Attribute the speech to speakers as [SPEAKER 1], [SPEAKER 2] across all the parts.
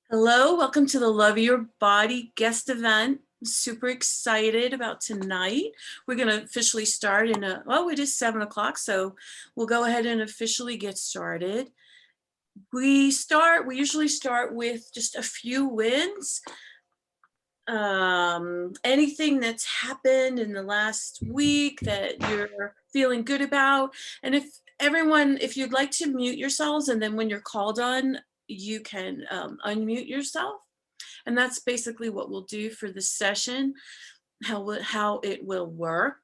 [SPEAKER 1] Hello, welcome to the Love Your Body guest event. Super excited about tonight. We're going to officially start it is 7 o'clock, so we'll go ahead and officially get started. We usually start with just a few wins. Anything that's happened in the last week that you're feeling good about. And if you'd like to mute yourselves, and then when you're called on, you can unmute yourself. And that's basically what we'll do for this session, how it will work.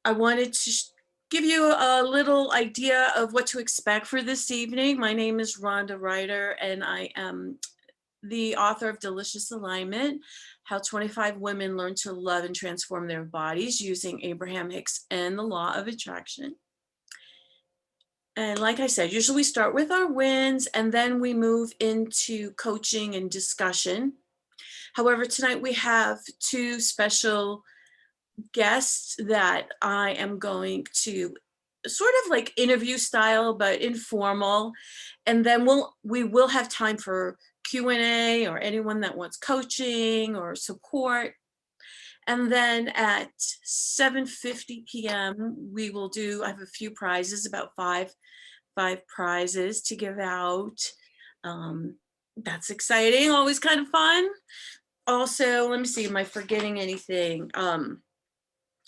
[SPEAKER 1] I wanted to give you a little idea of what to expect for this evening. My name is Rinda Ryder, and I am the author of Delicious Alignment, How 25 Women Learn to Love and Transform Their Bodies Using Abraham Hicks and the Law of Attraction. And like I said, usually we start with our wins and then we move into coaching and discussion. However, tonight we have two special guests that I am going to sort of like interview style, but informal. And then we will have time for Q&A or anyone that wants coaching or support. And then at 7:50 p.m. I have a few prizes, about five prizes to give out. That's exciting, always kind of fun. Also, let me see, am I forgetting anything?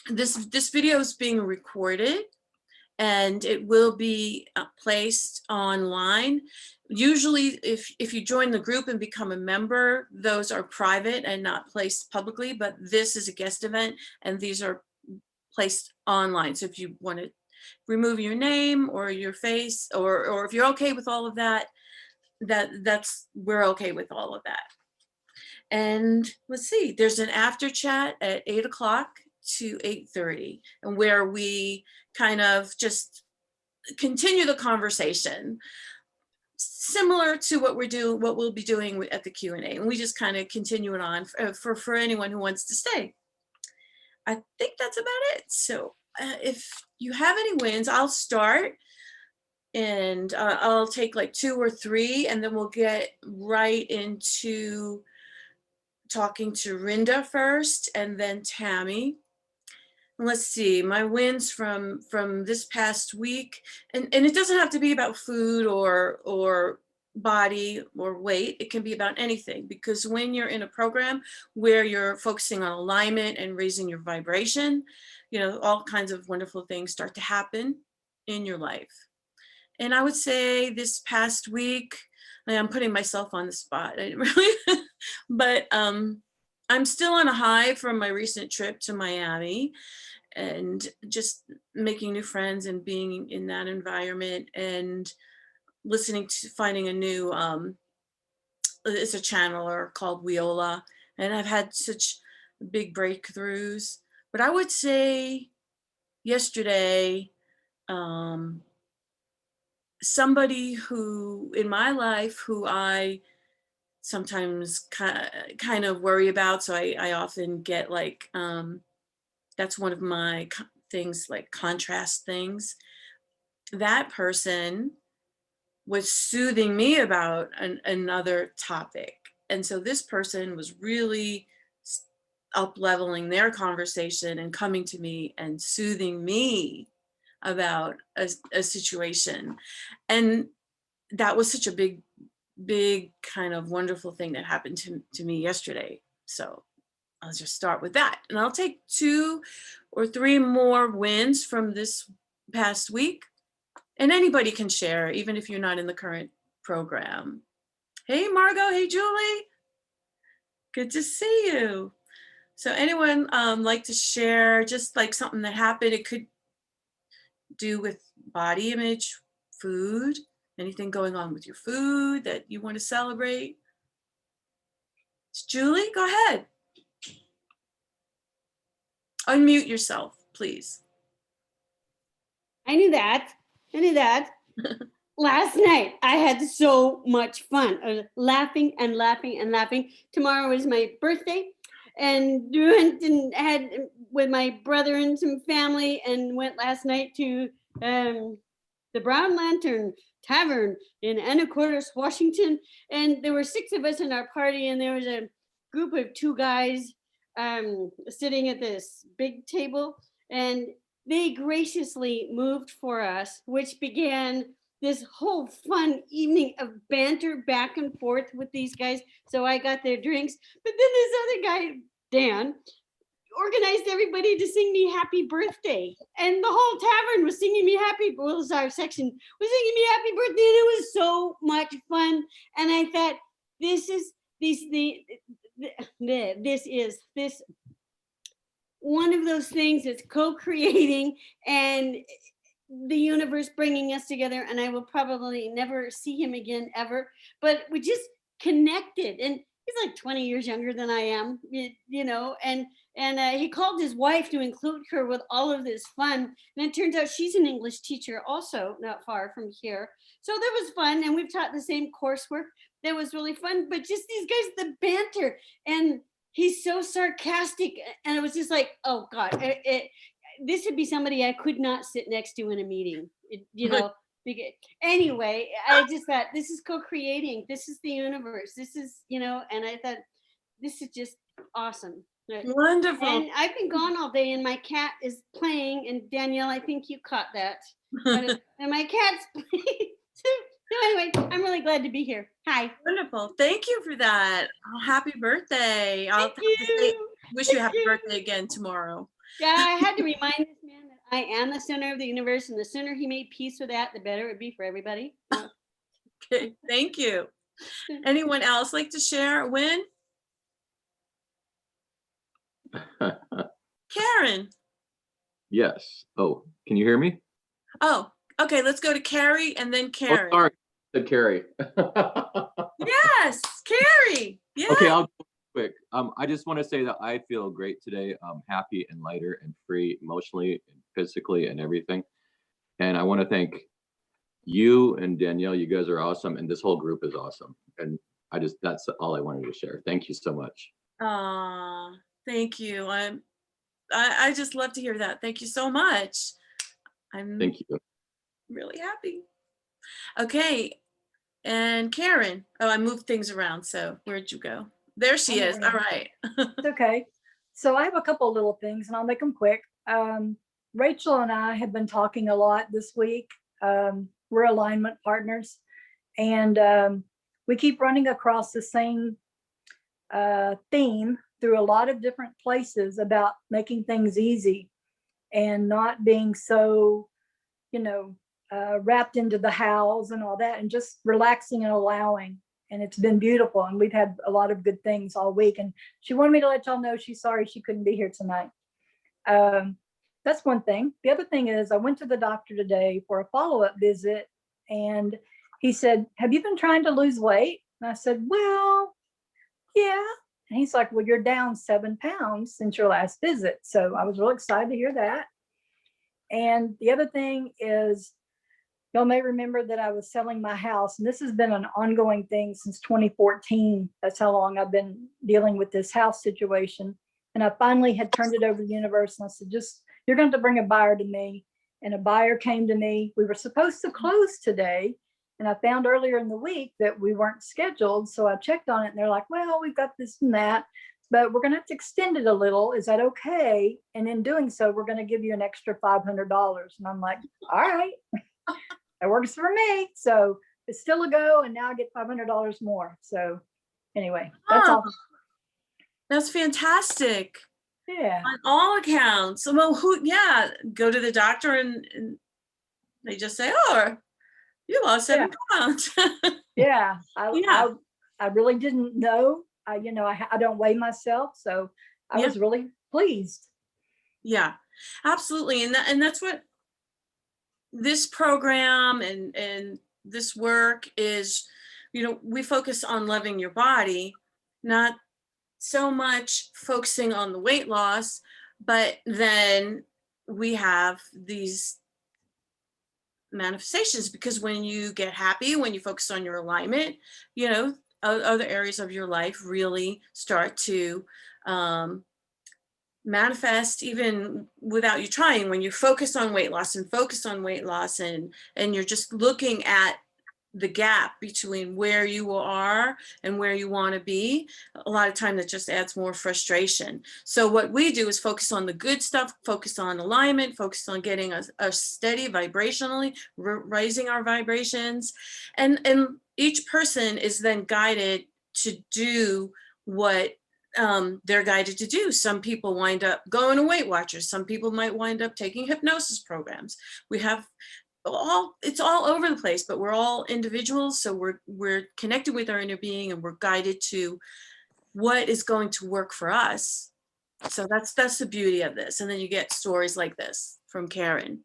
[SPEAKER 1] This video is being recorded and it will be placed online. Usually if you join the group and become a member, those are private and not placed publicly, but this is a guest event and these are placed online. So if you want to remove your name or your face, or if you're okay with all of that, we're okay with all of that. And let's see, there's an after chat at 8 o'clock to 8:30, and where we kind of just continue the conversation similar to what we'll be doing at the Q&A, and we just kind of continue it on for anyone who wants to stay. I think that's about it. So if you have any wins, I'll start, and I'll take like 2 or 3, and then we'll get right into talking to Rinda first, and then Tami. Let's see, my wins from this past week, and it doesn't have to be about food or body or weight. It can be about anything, because when you're in a program where you're focusing on alignment and raising your vibration, all kinds of wonderful things start to happen in your life. And I would say this past week, I'm putting myself on the spot, I didn't really, but I'm still on a high from my recent trip to Miami and just making new friends and being in that environment and finding a new, it's a channeler called Viola, and I've had such big breakthroughs. But I would say yesterday, somebody who in my life who I sometimes kind of worry about, so I often get like, that's one of my things, like contrast things. That person was soothing me about another topic. And so this person was really up-leveling their conversation and coming to me and soothing me about a situation. And that was such a big kind of wonderful thing that happened to me yesterday. So I'll just start with that. And I'll take 2 or 3 more wins from this past week. And anybody can share, even if you're not in the current program. Hey, Margot. Hey, Julie. Good to see you. So anyone like to share just like something that happened? It could do with body image, food, anything going on with your food that you want to celebrate. Julie, go ahead. Unmute yourself, please.
[SPEAKER 2] I knew that. Last night, I had so much fun. I was laughing and laughing and laughing. Tomorrow is my birthday, and went and had with my brother and some family, and went last night to the Brown Lantern tavern in Anacortes, Washington. And there were 6 of us in our party, and there was a group of 2 guys sitting at this big table, and they graciously moved for us, which began this whole fun evening of banter back and forth with these guys. So I got their drinks, but then this other guy, Dan, organized everybody to sing me happy birthday, and the whole tavern was singing me happy, well, our section was singing me happy birthday, and it was so much fun. And I thought, this is one of those things that's co-creating, and the universe bringing us together. And I will probably never see him again ever, but we just connected. And he's like 20 years younger than I am, you know, and he called his wife to include her with all of this fun. And it turns out she's an English teacher also not far from here. So that was fun. And we've taught the same coursework. That was really fun. But just these guys, the banter, and he's so sarcastic. And it was just like, oh God, this would be somebody I could not sit next to in a meeting, you know. Anyway, I just thought, this is co-creating. This is the universe. This is, you know, and I thought, this is just awesome.
[SPEAKER 1] Wonderful.
[SPEAKER 2] And I've been gone all day, and my cat is playing. And Danielle, I think you caught that. And my cat's playing. So anyway, I'm really glad to be here. Hi.
[SPEAKER 1] Wonderful. Thank you for that. Oh, happy birthday. I'll have to say, wish you happy birthday again tomorrow.
[SPEAKER 2] Yeah, I had to remind this man that I am the center of the universe, and the sooner he made peace with that, the better it would be for everybody.
[SPEAKER 1] Okay, thank you. Anyone else like to share a win? Karen.
[SPEAKER 3] Yes. Oh, can you hear me?
[SPEAKER 1] Oh, okay. Let's go to Carrie and then Karen.
[SPEAKER 3] Oh, sorry, I said Carrie.
[SPEAKER 1] Yes, Carrie. Yeah.
[SPEAKER 3] Okay, I'll go quick. I just want to say that I feel great today. I'm happy and lighter and free emotionally and physically and everything. And I want to thank you and Danielle. You guys are awesome, and this whole group is awesome. And that's all I wanted to share. Thank you so much.
[SPEAKER 1] Thank you. I just love to hear that. Thank you so much.
[SPEAKER 3] Thank you.
[SPEAKER 1] Really happy. Okay. And Karen. Oh, I moved things around. So where'd you go? There she is. All right.
[SPEAKER 4] It's okay. So I have a couple little things, and I'll make them quick. Rachel and I have been talking a lot this week. We're alignment partners, and we keep running across the same theme through a lot of different places about making things easy and not being so, you know, wrapped into the hows and all that, and just relaxing and allowing. And it's been beautiful, and we've had a lot of good things all week. And she wanted me to let y'all know she's sorry she couldn't be here tonight. That's one thing. The other thing is, I went to the doctor today for a follow-up visit, and he said, "Have you been trying to lose weight?" And I said, "Well, yeah." And he's like, "Well, you're down 7 pounds since your last visit." So I was real excited to hear that. And the other thing is, y'all may remember that I was selling my house, and this has been an ongoing thing since 2014. That's how long I've been dealing with this house situation. And I finally had turned it over to the universe, and I said, you're going to bring a buyer to me. And a buyer came to me. We were supposed to close today, and I found earlier in the week that we weren't scheduled. So I checked on it, and they're like, "Well, we've got this and that, but we're going to have to extend it a little. Is that okay? And in doing so, we're going to give you an extra $500. And I'm like, all right, that works for me. So it's still a go, and now I get $500 more. So anyway, that's all.
[SPEAKER 1] That's fantastic.
[SPEAKER 4] Yeah.
[SPEAKER 1] On all accounts. Well, go to the doctor and they just say, "Oh, you lost 7 pounds."
[SPEAKER 4] Yeah. I really didn't know. I don't weigh myself, so I was really pleased.
[SPEAKER 1] Yeah, absolutely. And that's what this program and this work is. We focus on loving your body, not so much focusing on the weight loss, but then we have these manifestations, because when you get happy, when you focus on your alignment, other areas of your life really start to manifest even without you trying. When you focus on weight loss and you're just looking at the gap between where you are and where you want to be, a lot of time that just adds more frustration. So what we do is focus on the good stuff, focus on alignment, focus on getting a steady vibrationally, raising our vibrations. And each person is then guided to do what they're guided to do. Some people wind up going to Weight Watchers. Some people might wind up taking hypnosis programs. We have it's all over the place, but we're all individuals. So we're connected with our inner being, and we're guided to what is going to work for us. So that's the beauty of this. And then you get stories like this from Karen.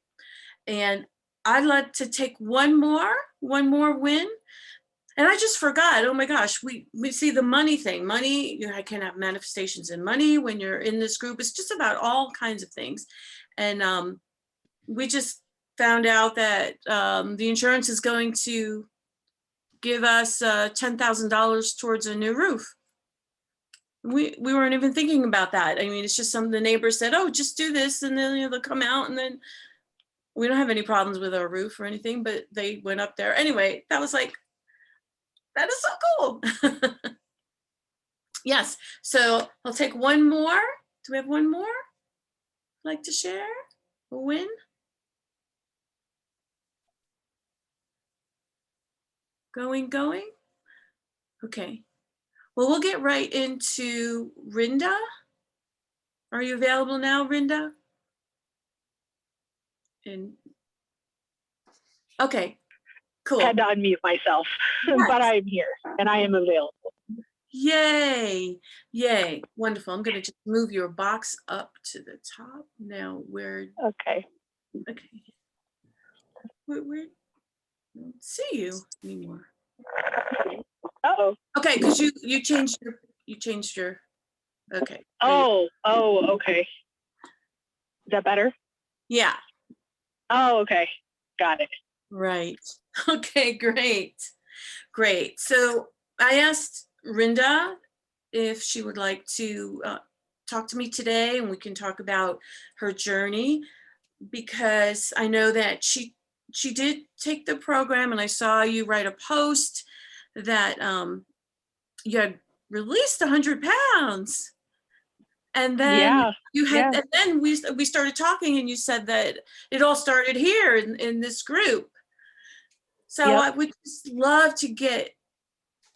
[SPEAKER 1] And I'd like to take one more win. And I just forgot, oh my gosh, we see the money thing. Money, you can have manifestations in money when you're in this group. It's just about all kinds of things. And we just found out that the insurance is going to give us $10,000 towards a new roof. We weren't even thinking about that. I mean, it's just some of the neighbors said, oh, just do this, and then they'll come out, and then we don't have any problems with our roof or anything, but they went up there. Anyway, that was like, that is so cool. Yes, so I'll take one more. Do we have one more like to share? A win? Going. Okay. Well, we'll get right into Rinda. Are you available now, Rinda? Okay, cool.
[SPEAKER 5] Had to unmute myself,
[SPEAKER 1] Yes.
[SPEAKER 5] but I'm here and I am available.
[SPEAKER 1] Yay. Wonderful. I'm going to just move your box up to the top now.
[SPEAKER 5] Okay.
[SPEAKER 1] Where I don't see you anymore.
[SPEAKER 5] Uh-oh.
[SPEAKER 1] Okay, because you changed your okay.
[SPEAKER 5] Oh, okay. Is that better?
[SPEAKER 1] Yeah.
[SPEAKER 5] Oh, okay. Got it.
[SPEAKER 1] Right. Okay, great. So I asked Rinda if she would like to talk to me today, and we can talk about her journey, because I know that she did take the program, and I saw you write a post that you had released 100 pounds. And then and then we started talking, and you said that it all started here in this group. So I would just love to get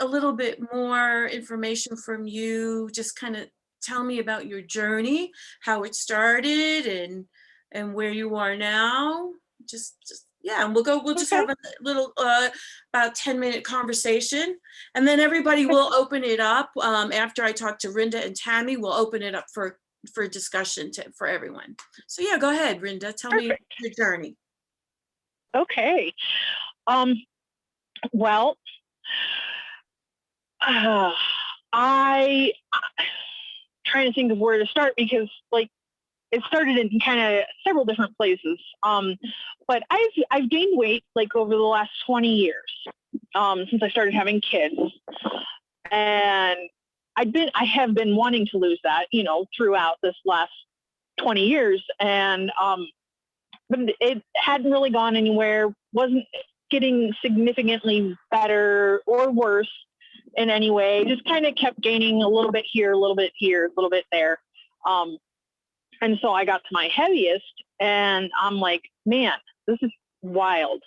[SPEAKER 1] a little bit more information from you. Just kind of tell me about your journey, how it started, and where you are now. And we'll just have a little about 10-minute conversation, and then everybody will open it up. After I talk to Rinda and Tami, we'll open it up for discussion for everyone. So yeah, go ahead, Rinda, tell me your journey.
[SPEAKER 5] Okay. Well, I trying to think of where to start, because like it started in kind of several different places. But I've gained weight like over the last 20 years, since I started having kids. And I have been wanting to lose that, throughout this last 20 years. And, but it hadn't really gone anywhere, wasn't getting significantly better or worse in any way, just kind of kept gaining a little bit here, a little bit here, a little bit there. And so I got to my heaviest, and I'm like, man, this is wild.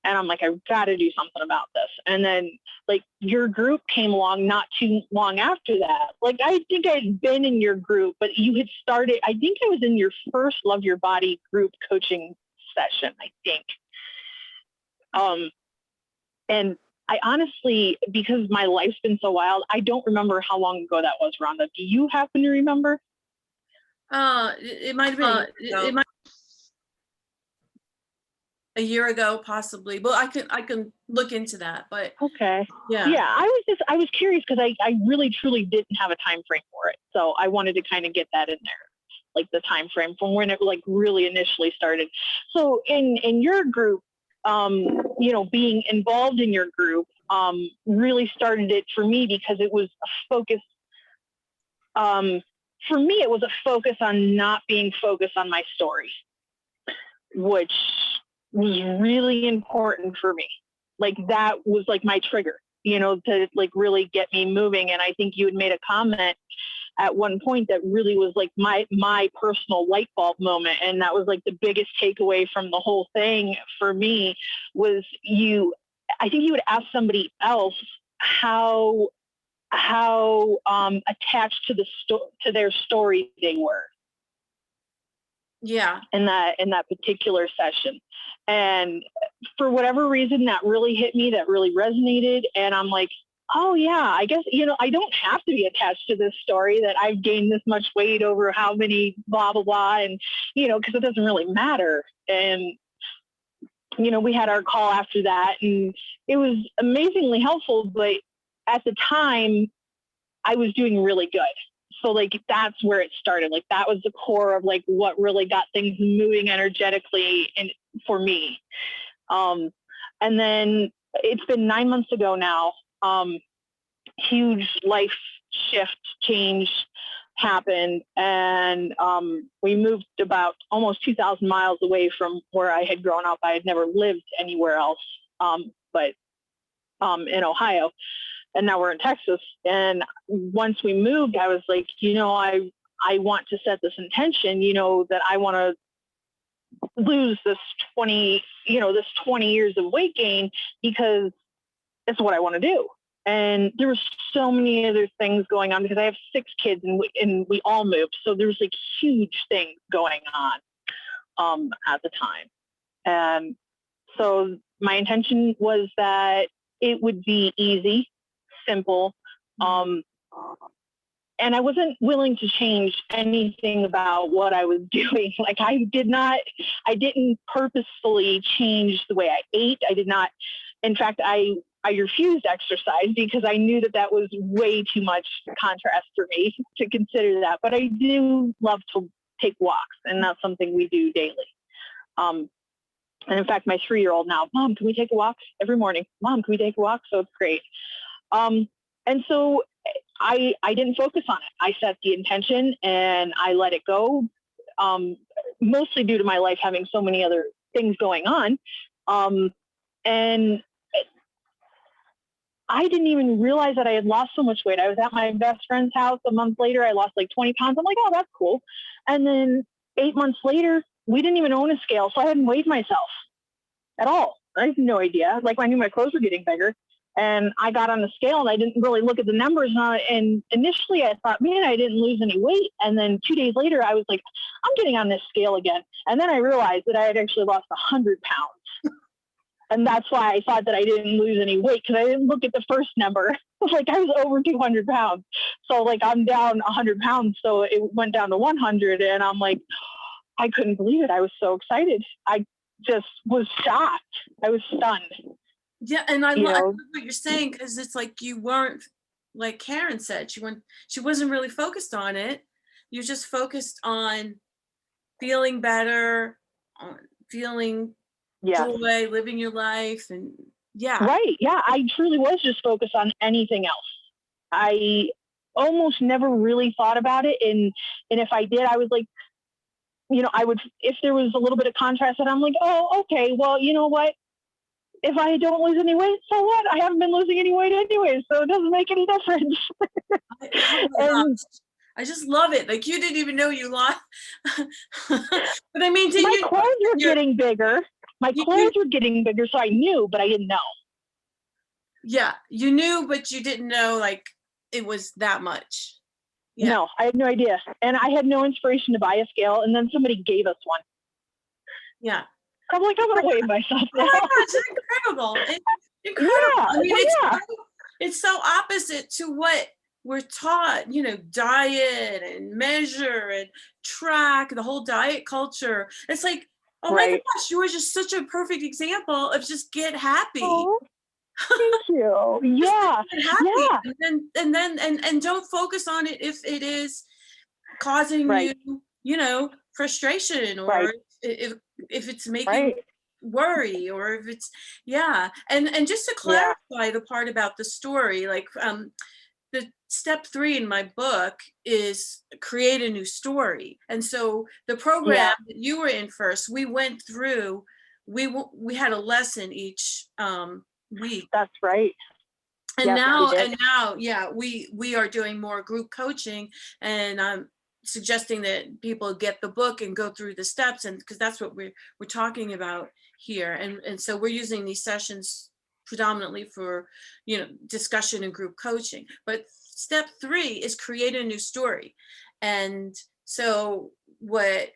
[SPEAKER 5] And I'm like, I've got to do something about this. And then like your group came along not too long after that. Like, I think I'd been in your group, but you had started, I think I was in your first Love Your Body group coaching session, I think. And I honestly, because my life's been so wild, I don't remember how long ago that was, Rhonda. Do you happen to remember?
[SPEAKER 1] It might have been a year ago, possibly. Well, I can look into that, but
[SPEAKER 5] okay.
[SPEAKER 1] Yeah.
[SPEAKER 5] I was curious, because I really truly didn't have a time frame for it. So I wanted to kind of get that in there, like the time frame from when it like really initially started. So in your group, being involved in your group, really started it for me, because it was a focus. For me, it was a focus on not being focused on my story, which was really important for me. like that was like my trigger, you know, to like really get me moving. And I think you had made a comment at one point that really was like my personal light bulb moment. And that was like the biggest takeaway from the whole thing for me was I think you would ask somebody else how attached to to their story they were.
[SPEAKER 1] Yeah.
[SPEAKER 5] In that particular session. And for whatever reason, that really hit me, that really resonated. And I'm like, oh yeah, I guess, you know, I don't have to be attached to this story that I've gained this much weight over how many blah, blah, blah. And, you know, because it doesn't really matter. And, you know, we had our call after that and it was amazingly helpful, but at the time I was doing really good. So like, that's where it started. Like that was the core of like what really got things moving energetically and for me. And then it's been 9 months ago now. Huge life shift change happened. And we moved about almost 2,000 miles away from where I had grown up. I had never lived anywhere else, but in Ohio. And now we're in Texas. And once we moved, I was like, you know, I want to set this intention, you know, that I want to lose this 20 years of weight gain because it's what I want to do. And there were so many other things going on because I have 6 kids and we all moved. So there was like huge things going on at the time. And so my intention was that it would be easy, simple. And I wasn't willing to change anything about what I was doing. Like I didn't purposefully change the way I ate. I did not. In fact, I refused exercise because I knew that was way too much contrast for me to consider that. But I do love to take walks, and that's something we do daily. And in fact, my 3-year-old now, Mom, can we take a walk every morning? Mom, can we take a walk? So it's great. And so I didn't focus on it. I set the intention and I let it go, mostly due to my life having so many other things going on. And I didn't even realize that I had lost so much weight. I was at my best friend's house a month later. I lost like 20 pounds. I'm like, oh, that's cool. And then 8 months later, we didn't even own a scale. So I hadn't weighed myself at all. I had no idea. Like I knew my clothes were getting bigger. And I got on the scale and I didn't really look at the numbers. And initially I thought, man, I didn't lose any weight. And then 2 days later, I was like, I'm getting on this scale again. And then I realized that I had actually lost 100 pounds. And that's why I thought that I didn't lose any weight because I didn't look at the first number. Like I was over 200 pounds. So like I'm down 100 pounds. So it went down to 100. And I'm like, I couldn't believe it. I was so excited. I just was shocked. I was stunned.
[SPEAKER 1] Yeah, and I love what you're saying because it's like you weren't, like Karen said, she wasn't really focused on it. You're just focused on feeling better, on feeling joy, living your life, and
[SPEAKER 5] Right. Yeah, I truly was just focused on anything else. I almost never really thought about it, and if I did, I was like, you know, I would, if there was a little bit of contrast, and I'm like, oh, okay, well, you know what? If I don't lose any weight, so what? I haven't been losing any weight anyway, so it doesn't make any difference.
[SPEAKER 1] I just love it. Like you didn't even know you lost. But I mean,
[SPEAKER 5] my clothes were getting bigger. My clothes were getting bigger, so I knew, but I didn't know.
[SPEAKER 1] Yeah, you knew, but you didn't know like it was that much. Yeah.
[SPEAKER 5] No, I had no idea. And I had no inspiration to buy a scale, and then somebody gave us one.
[SPEAKER 1] Yeah.
[SPEAKER 5] I'm like, I'm gonna weigh myself now.
[SPEAKER 1] Yeah, it's incredible. It's incredible.
[SPEAKER 5] Yeah,
[SPEAKER 1] I mean, it's so opposite to what we're taught, you know, diet and measure and track, the whole diet culture. It's like, oh my gosh, you were just such a perfect example of just get happy.
[SPEAKER 5] Oh, thank you. Yeah.
[SPEAKER 1] Get happy. And don't focus on it if it is causing you, you know, frustration or if it's making worry or if it's and just to clarify the part about the story, like the step 3 in my book is create a new story. And so the program that you were in first, we went through, we had a lesson each week.
[SPEAKER 5] That's right.
[SPEAKER 1] And
[SPEAKER 5] Yes,
[SPEAKER 1] now,
[SPEAKER 5] we did.
[SPEAKER 1] and now, yeah, we are doing more group coaching, and I'm suggesting that people get the book and go through the steps, and because that's what we're talking about here. And so we're using these sessions predominantly for, you know, discussion and group coaching. But step 3 is create a new story. And so what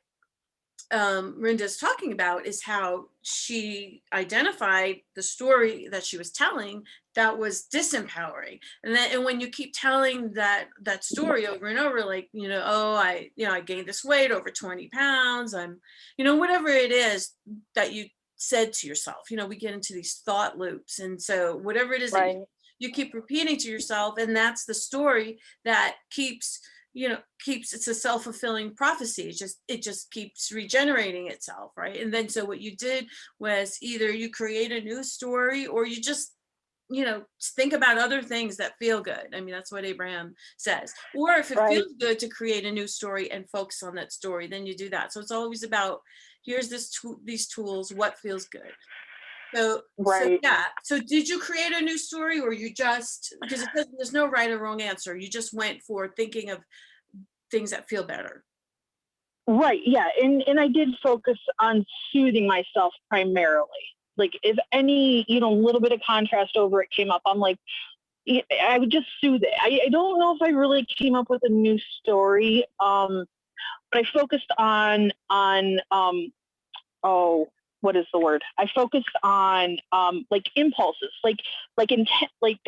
[SPEAKER 1] Rinda's talking about is how she identified the story that she was telling that was disempowering. And when you keep telling that story over and over, like, you know, oh, I gained this weight, over 20 pounds, I'm, you know, whatever it is that you said to yourself, you know, we get into these thought loops. And so whatever it is that
[SPEAKER 5] Right.
[SPEAKER 1] you keep repeating to yourself, and that's the story that keeps, you know, it's a self-fulfilling prophecy. It just keeps regenerating itself, right? And then so what you did was either you create a new story, or you just, you know, think about other things that feel good. I mean, that's what Abraham says. Or if it
[SPEAKER 5] Right.
[SPEAKER 1] feels good to create a new story and focus on that story, then you do that. So it's always about, here's these tools, what feels good. So
[SPEAKER 5] Right.
[SPEAKER 1] yeah. So did you create a new story, or you just, because there's no right or wrong answer. You just went for thinking of things that feel better.
[SPEAKER 5] Right. Yeah. And I did focus on soothing myself primarily. Like if any, you know, little bit of contrast over it came up, I'm like, I would just soothe it. I don't know if I really came up with a new story. But I focused on what is the word? I focused on like impulses, like intent, like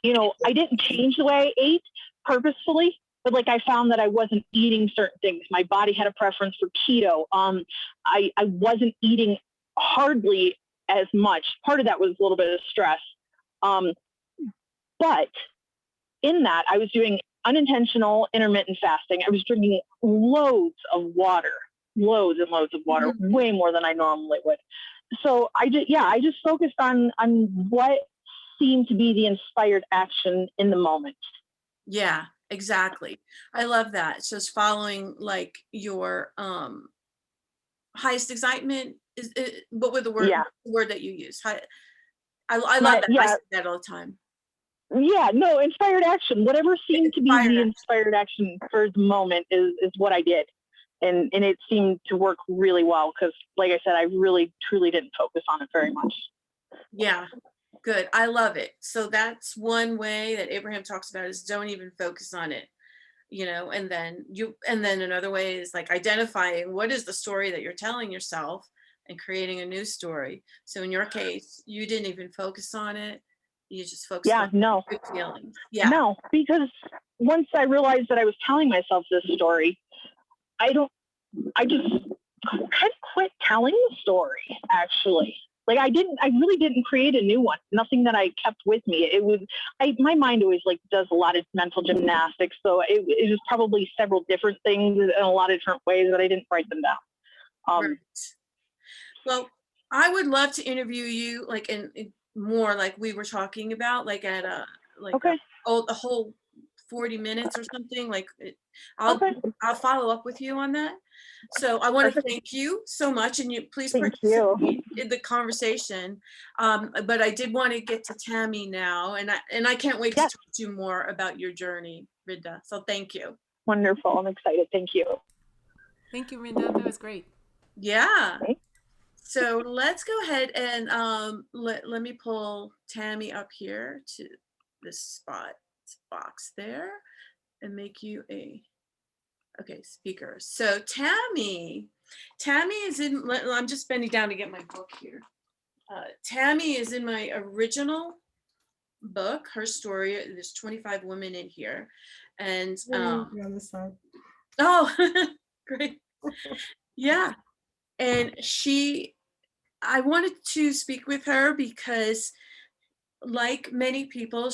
[SPEAKER 5] you know, I didn't change the way I ate purposefully, but like I found that I wasn't eating certain things. My body had a preference for keto. I wasn't eating hardly as much. Part of that was a little bit of stress. But in that, I was doing unintentional intermittent fasting. I was drinking loads and loads of water, way more than I normally would. So I just focused on what seemed to be the inspired action in the moment.
[SPEAKER 1] Yeah, exactly. I love that. It's just following like your highest excitement is it, what were the word,
[SPEAKER 5] Yeah.
[SPEAKER 1] word that you use? I love that. I say that all the time.
[SPEAKER 5] Yeah, no, inspired action. Whatever seemed to be
[SPEAKER 1] Inspired
[SPEAKER 5] the
[SPEAKER 1] action.
[SPEAKER 5] inspired action for the moment is what I did. And it seemed to work really well because, like I said, I really, truly didn't focus on it very much.
[SPEAKER 1] Yeah, good. I love it. So that's one way that Abraham talks about is don't even focus on it, you know, and then another way is like identifying what is the story that you're telling yourself and creating a new story. So in your case, you didn't even focus on it. You just focused on good feelings. Yeah.
[SPEAKER 5] No, because once I realized that I was telling myself this story, I just kind of quit telling the story, actually. Like I really didn't create a new one. Nothing that I kept with me. It was, my mind always like does a lot of mental gymnastics. So it was probably several different things in a lot of different ways, but I didn't write them down.
[SPEAKER 1] Right. Well, I would love to interview you like in more like we were talking about, like at a whole 40 minutes or something. Like I'll follow up with you on that. So I want to thank you so much, and you please participate in the conversation. But I did want to get to Tami now, and I can't wait to talk to you more about your journey, Rinda. So thank you.
[SPEAKER 5] Wonderful. I'm excited. Thank you.
[SPEAKER 6] Thank you, Rinda. That was great.
[SPEAKER 1] Yeah. So let's go ahead and let me pull Tami up here to this box there and make you a speaker. So Tami is in, I'm just bending down to get my book here. Tami is in my original book, her story. There's 25 women in here. And
[SPEAKER 7] the other side.
[SPEAKER 1] Oh, great. Yeah. And I wanted to speak with her because, like many people,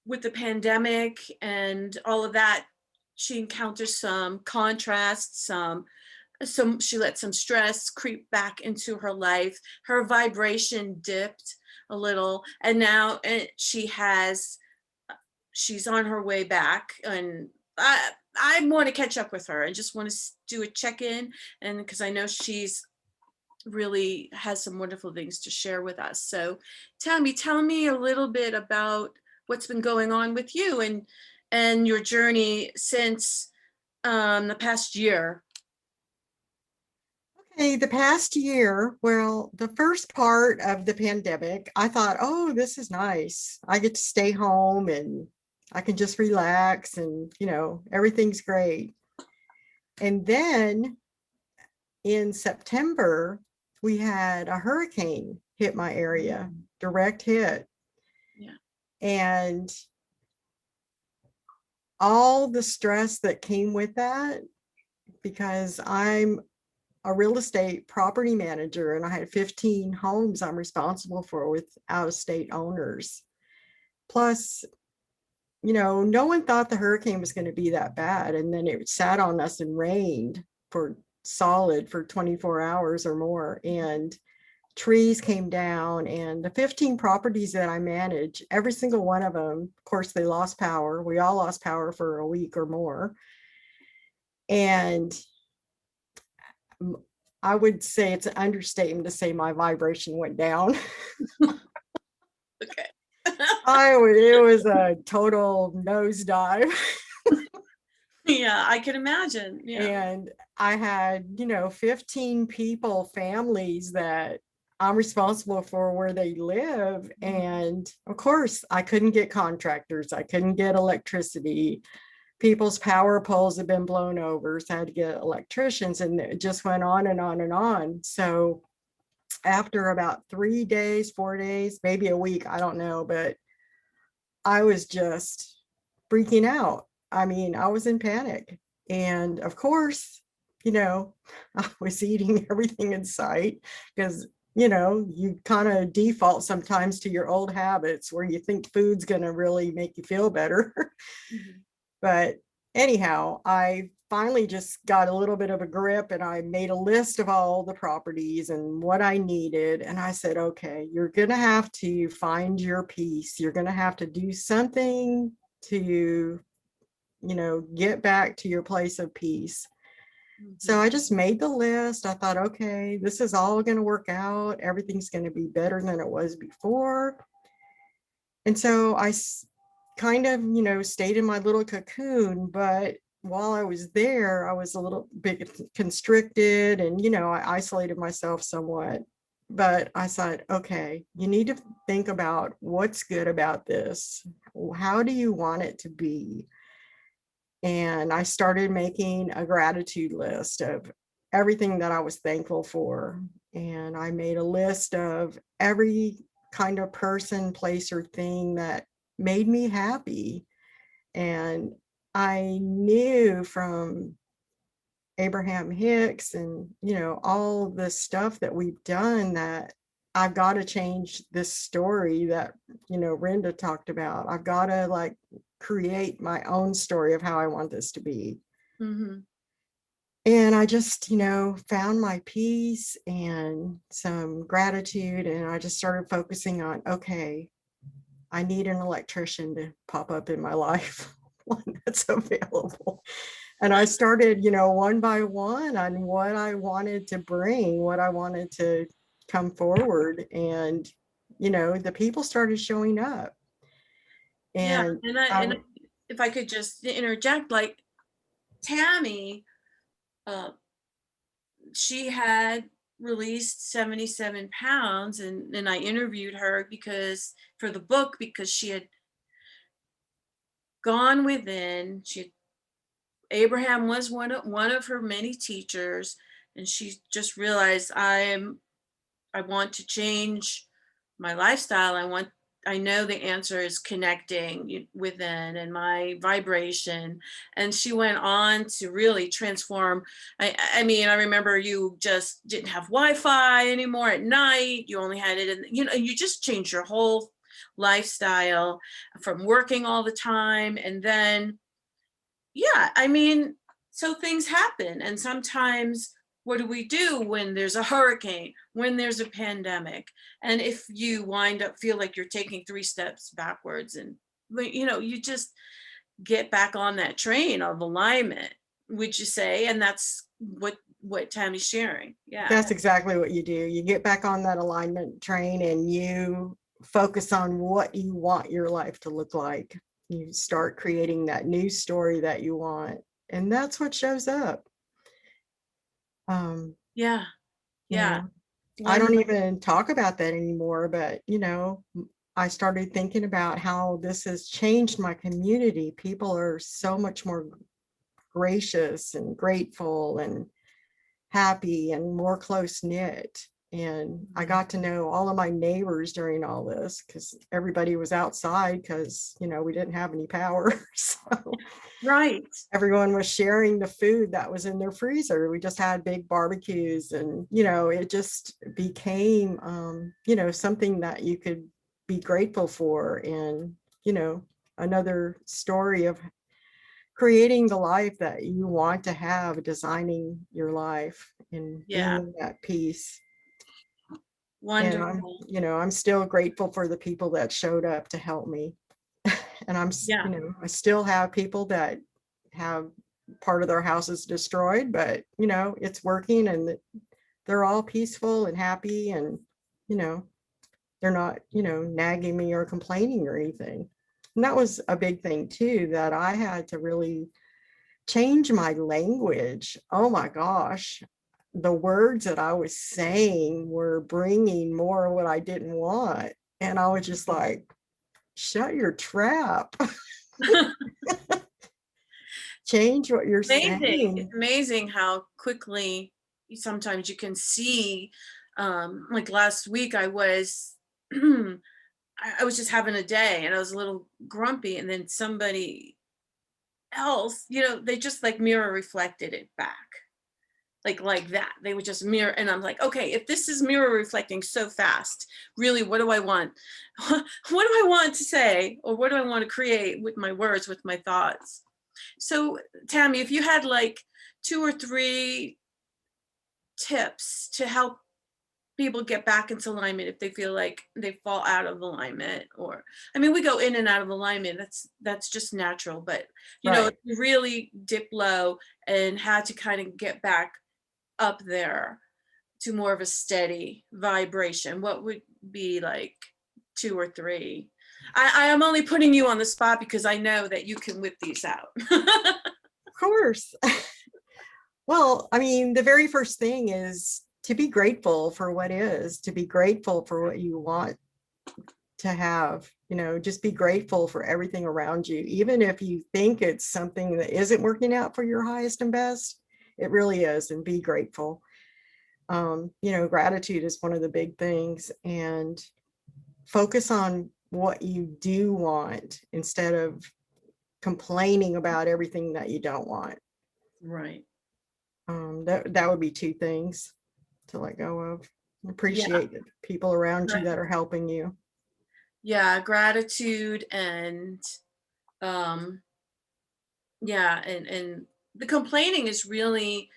[SPEAKER 1] with the pandemic and all of that, she encounters some contrasts, she let some stress creep back into her life. Her vibration dipped a little, and now she's on her way back. And I want to catch up with her and just want to do a check-in, and because I know she's really has some wonderful things to share with us. So Tami, tell me a little bit about what's been going on with you and your journey since the past year.
[SPEAKER 7] Okay, the past year, well, the first part of the pandemic, I thought, oh, this is nice. I get to stay home and I can just relax and, everything's great. And then in September, we had a hurricane hit my area, direct hit.
[SPEAKER 1] Yeah.
[SPEAKER 7] And all the stress that came with that, because I'm a real estate property manager and I had 15 homes I'm responsible for with out-of-state owners. Plus, no one thought the hurricane was going to be that bad. And then it sat on us and rained for 24 hours or more. And trees came down, and the 15 properties that I manage, every single one of them, of course, they lost power. We all lost power for a week or more. And I would say it's an understatement to say my vibration went down.
[SPEAKER 1] Okay.
[SPEAKER 7] It was a total nosedive.
[SPEAKER 1] Yeah, I can imagine. Yeah.
[SPEAKER 7] And I had, 15 people, families that I'm responsible for where they live. And of course, I couldn't get contractors. I couldn't get electricity. People's power poles had been blown over, so I had to get electricians, and it just went on and on and on. So after about 3 days, 4 days, maybe a week, I don't know, but I was just freaking out. I mean, I was in panic. And of course, I was eating everything in sight because, you kind of default sometimes to your old habits where you think food's going to really make you feel better.
[SPEAKER 1] Mhm.
[SPEAKER 7] But anyhow, I finally just got a little bit of a grip and I made a list of all the properties and what I needed. And I said, okay, you're going to have to find your peace. You're going to have to do something to, get back to your place of peace. So I just made the list. I thought, okay, this is all going to work out. Everything's going to be better than it was before. And so I kind of, stayed in my little cocoon, but while I was there, I was a little bit constricted and, I isolated myself somewhat. But I thought, okay, you need to think about what's good about this. How do you want it to be? And I started making a gratitude list of everything that I was thankful for. And I made a list of every kind of person, place, or thing that made me happy. And I knew from Abraham Hicks and, all the stuff that we've done that I've got to change this story that, Rinda talked about. I've got to create my own story of how I want this to be.
[SPEAKER 1] Mhm.
[SPEAKER 7] And I just, found my peace and some gratitude. And I just started focusing on, okay, I need an electrician to pop up in my life, one that's available. And I started, one by one on what I wanted to bring, what I wanted to come forward. And, the people started showing up.
[SPEAKER 1] Yeah,
[SPEAKER 7] And
[SPEAKER 1] and if I could just interject, like Tami, she had released 77 pounds, and I interviewed her because for the book, because she had gone within. Abraham was one of her many teachers, and she just realized I want to change my lifestyle. I know the answer is connecting within and my vibration. And she went on to really transform. I mean, I remember you just didn't have Wi-Fi anymore at night. You only had it you just changed your whole lifestyle from working all the time. And then, yeah, I mean, so things happen. And sometimes what do we do when there's a hurricane, when there's a pandemic? And if you wind up feel like you're taking 3 steps backwards, and you just get back on that train of alignment, would you say? And that's what what Tammy's sharing. Yeah.
[SPEAKER 7] That's exactly what you do. You get back on that alignment train and you focus on what you want your life to look like. You start creating that new story that you want, and that's what shows up.
[SPEAKER 1] Yeah.
[SPEAKER 7] You
[SPEAKER 1] Yeah.
[SPEAKER 7] know, I don't even talk about that anymore, but I started thinking about how this has changed my community. People are so much more gracious and grateful and happy and more close knit. And I got to know all of my neighbors during all this because everybody was outside because, we didn't have any power. So
[SPEAKER 1] Right.
[SPEAKER 7] everyone was sharing the food that was in their freezer. We just had big barbecues and, it just became, something that you could be grateful for. And, another story of creating the life that you want to have, designing your life and
[SPEAKER 1] Yeah.
[SPEAKER 7] being at peace. And
[SPEAKER 1] Wonderful.
[SPEAKER 7] I'm still grateful for the people that showed up to help me. And
[SPEAKER 1] Yeah.
[SPEAKER 7] I still have people that have part of their houses destroyed, but it's working and they're all peaceful and happy and, they're not, nagging me or complaining or anything. And that was a big thing too, that I had to really change my language. Oh my gosh. The words that I was saying were bringing more of what I didn't want. And I was just like, shut your trap. Change what you're
[SPEAKER 1] Amazing.
[SPEAKER 7] saying.
[SPEAKER 1] It's amazing how quickly sometimes you can see, like last week I was I was just having a day and I was a little grumpy, and then somebody else, they just like mirror reflected it back. Like that. They would just mirror, and I'm like, okay, if this is mirror reflecting so fast, really, what do I want? What do I want to say? Or what do I want to create with my words, with my thoughts? So, Tami, if you had like 2 or 3 tips to help people get back into alignment if they feel like they fall out of alignment, or we go in and out of alignment, that's just natural, but
[SPEAKER 7] Right.
[SPEAKER 1] if you really dip low and had to kind of get back up there to more of a steady vibration, what would be like 2 or 3? I am only putting you on the spot because I know that you can whip these out.
[SPEAKER 7] Of course. Well, the very first thing is to be grateful for what is, to be grateful for what you want to have, just be grateful for everything around you. Even if you think it's something that isn't working out for your highest and best, it really is, and be grateful. Gratitude is one of the big things, and focus on what you do want instead of complaining about everything that you don't want.
[SPEAKER 1] Right.
[SPEAKER 7] That would be 2 things to let go of. Appreciate the people around you that are helping you.
[SPEAKER 1] Yeah, gratitude and yeah, and the complaining is really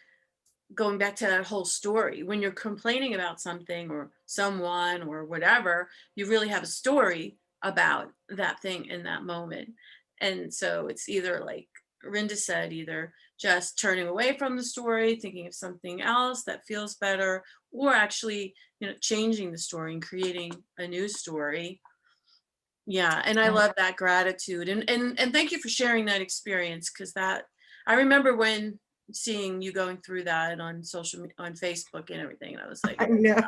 [SPEAKER 1] going back to that whole story. When you're complaining about something or someone or whatever, you really have a story about that thing in that moment. And so it's either like Rinda said, either just turning away from the story, thinking of something else that feels better, or actually, changing the story and creating a new story. Yeah, and I love that gratitude, and thank you for sharing that experience, because that I remember when seeing you going through that on on Facebook and everything, and I was like,
[SPEAKER 7] I know.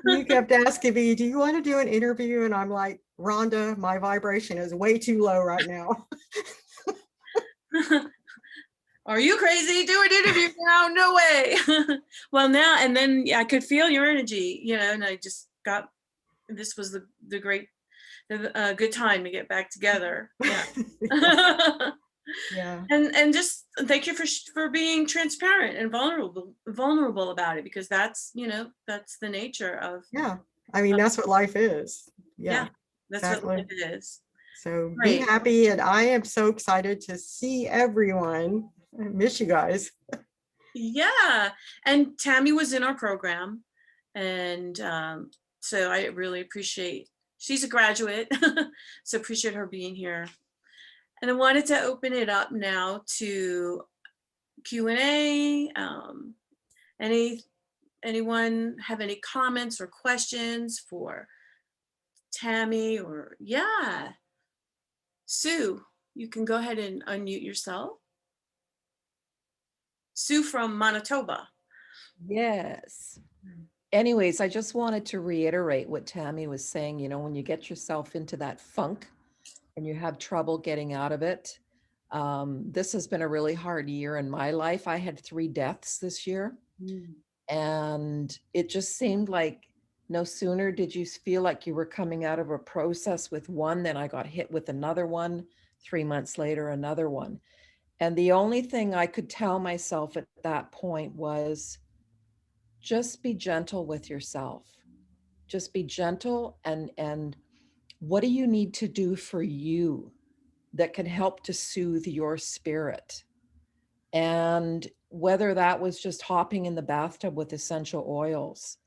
[SPEAKER 7] You kept asking me, do you want to do an interview? And I'm like, Rhonda, my vibration is way too low right now.
[SPEAKER 1] are you crazy? Do an interview now? No way. Well, now and then I could feel your energy, and I just got, this was the great, good time to get back together. Yeah.
[SPEAKER 7] Yeah.
[SPEAKER 1] And just thank you for being transparent and vulnerable about it, because that's that's the nature of
[SPEAKER 7] Yeah. That's what life is. Yeah,
[SPEAKER 1] that's
[SPEAKER 7] exactly.
[SPEAKER 1] what life is.
[SPEAKER 7] So be
[SPEAKER 1] Great.
[SPEAKER 7] happy, and I am so excited to see everyone. I miss you guys.
[SPEAKER 1] Yeah, and Tami was in our program, and so I really appreciate, she's a graduate, so appreciate her being here. And I wanted to open it up now to Q&A. Anyone have any comments or questions for Tami? Or yeah, Sue, you can go ahead and unmute yourself. Sue from Manitoba.
[SPEAKER 8] Yes. Anyways, I just wanted to reiterate what Tami was saying. You know, when you get yourself into that funk and you have trouble getting out of it, this has been a really hard year in my life. I had 3 deaths this year, and it just seemed like no sooner did you feel like you were coming out of a process with one, then I got hit with another one. 3 months later, another one. And the only thing I could tell myself at that point was, just be gentle with yourself. Just be gentle, and what do you need to do for you that can help to soothe your spirit? And whether that was just hopping in the bathtub with essential oils,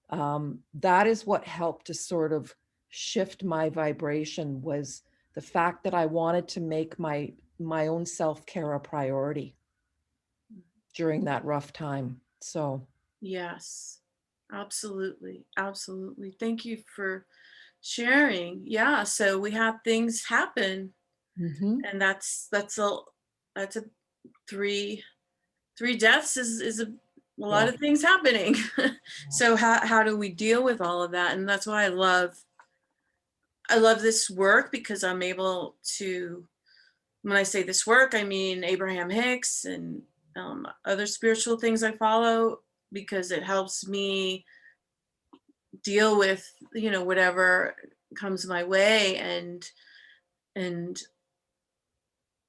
[SPEAKER 8] that is what helped to sort of shift my vibration, was the fact that I wanted to make my own self-care a priority during that rough time. So
[SPEAKER 1] Yes, absolutely. Absolutely. Thank you for sharing. Yeah. So we have things happen, and that's a three deaths is a lot of things happening. So how do we deal with all of that? And that's why I love this work, because I'm able to, when I say this work, I mean Abraham Hicks and other spiritual things I follow, because it helps me deal with, you know, whatever comes my way, and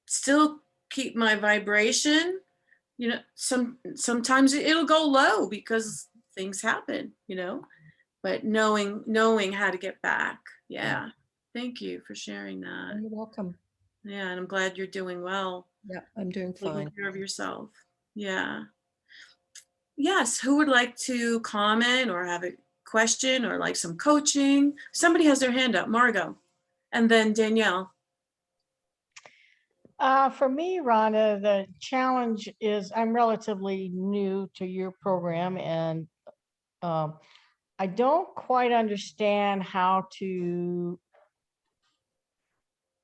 [SPEAKER 1] still keep my vibration. You know, sometimes it'll go low because things happen, you know, but knowing how to get back. Yeah. Thank you for sharing that.
[SPEAKER 8] you're welcome.
[SPEAKER 1] Yeah, and I'm glad you're doing well.
[SPEAKER 8] Yeah, I'm doing
[SPEAKER 1] Taking
[SPEAKER 8] fine.
[SPEAKER 1] care of yourself. Yeah. Yes, who would like to comment or have a question or like some coaching? Somebody has their hand up, Margot, and then Danielle.
[SPEAKER 9] For me, Rhonda, the challenge is I'm relatively new to your program, and I don't quite understand how to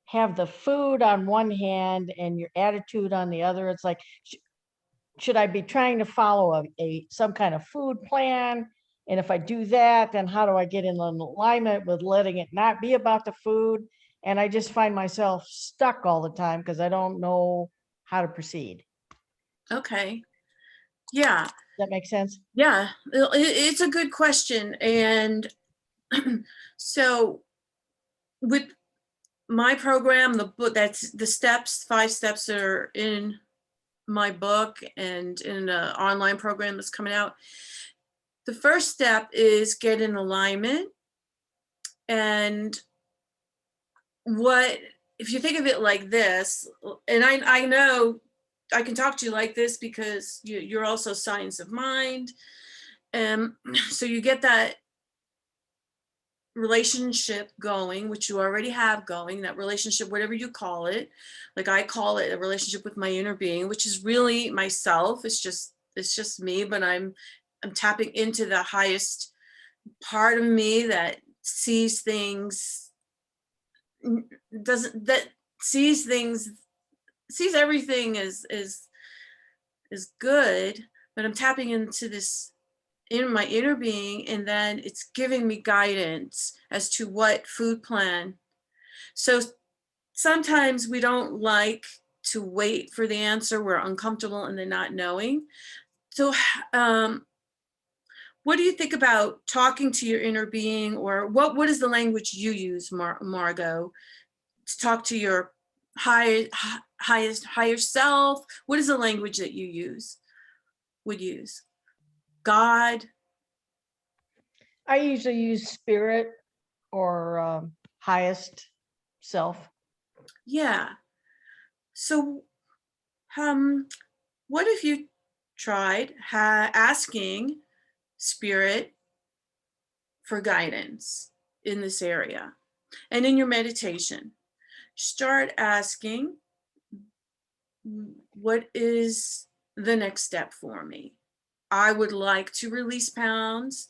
[SPEAKER 9] have the food on one hand and your attitude on the other. It's like, should I be trying to follow some kind of food plan? And if I do that, then how do I get in alignment with letting it not be about the food? And I just find myself stuck all the time because I don't know how to proceed.
[SPEAKER 1] Okay. Yeah.
[SPEAKER 9] Does that make sense?
[SPEAKER 1] Yeah, it's a good question. And so with my program, the book, that's the steps, 5 steps that are in my book and in the online program that's coming out. The first step is get in alignment. And what, if you think of it like this, and I know I can talk to you like this because you're also science of mind. So you get that relationship going, which you already have going, that relationship, whatever you call it. Like I call it a relationship with my inner being, which is really myself. It's just me, but I'm tapping into the highest part of me that sees things, sees everything as good, but I'm tapping into this in my inner being, and then it's giving me guidance as to what food plan. So sometimes we don't like to wait for the answer. We're uncomfortable in the not knowing. So what do you think about talking to your inner being, or what is the language you use, Margot, to talk to your higher self? What is the language that you would use? God?
[SPEAKER 9] I usually use spirit or highest self.
[SPEAKER 1] Yeah. So what if you tried asking spirit for guidance in this area? And in your meditation, start asking, what is the next step for me. I would like to release pounds.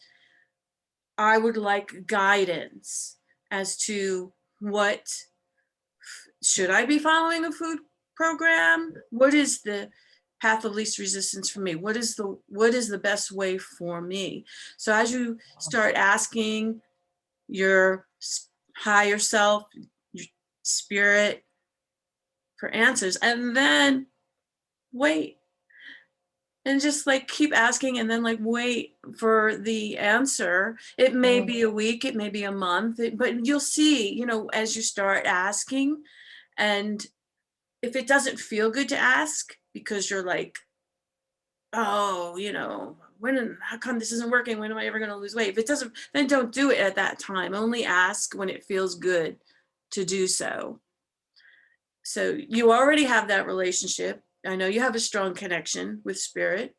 [SPEAKER 1] I would like guidance as to what should I be following a food program? What is the path of least resistance for me? What is the best way for me? So as you start asking your higher self, your spirit for answers, and then wait and just like keep asking and then like wait for the answer. It may be a week, it may be a month, but you'll see, you know, as you start asking. And if it doesn't feel good to ask because you're like, oh, you know, how come this isn't working? When am I ever going to lose weight? If it doesn't, then don't do it at that time. Only ask when it feels good to do so. So you already have that relationship. I know you have a strong connection with spirit.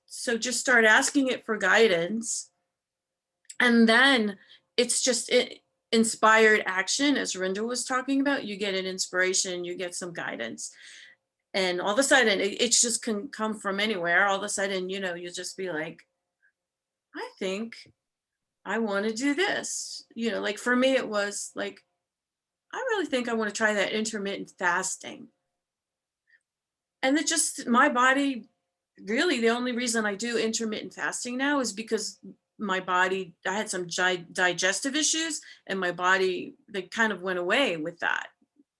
[SPEAKER 1] So just start asking it for guidance. And then it's just inspired action, as Rinda was talking about. You get an inspiration, you get some guidance. And all of a sudden, it just can come from anywhere. All of a sudden, you know, you just be like, I think I want to do this. You know, like for me, it was like, I really think I want to try that intermittent fasting. And it just, my body, really the only reason I do intermittent fasting now is because my body, I had some digestive issues and my body, they kind of went away with that.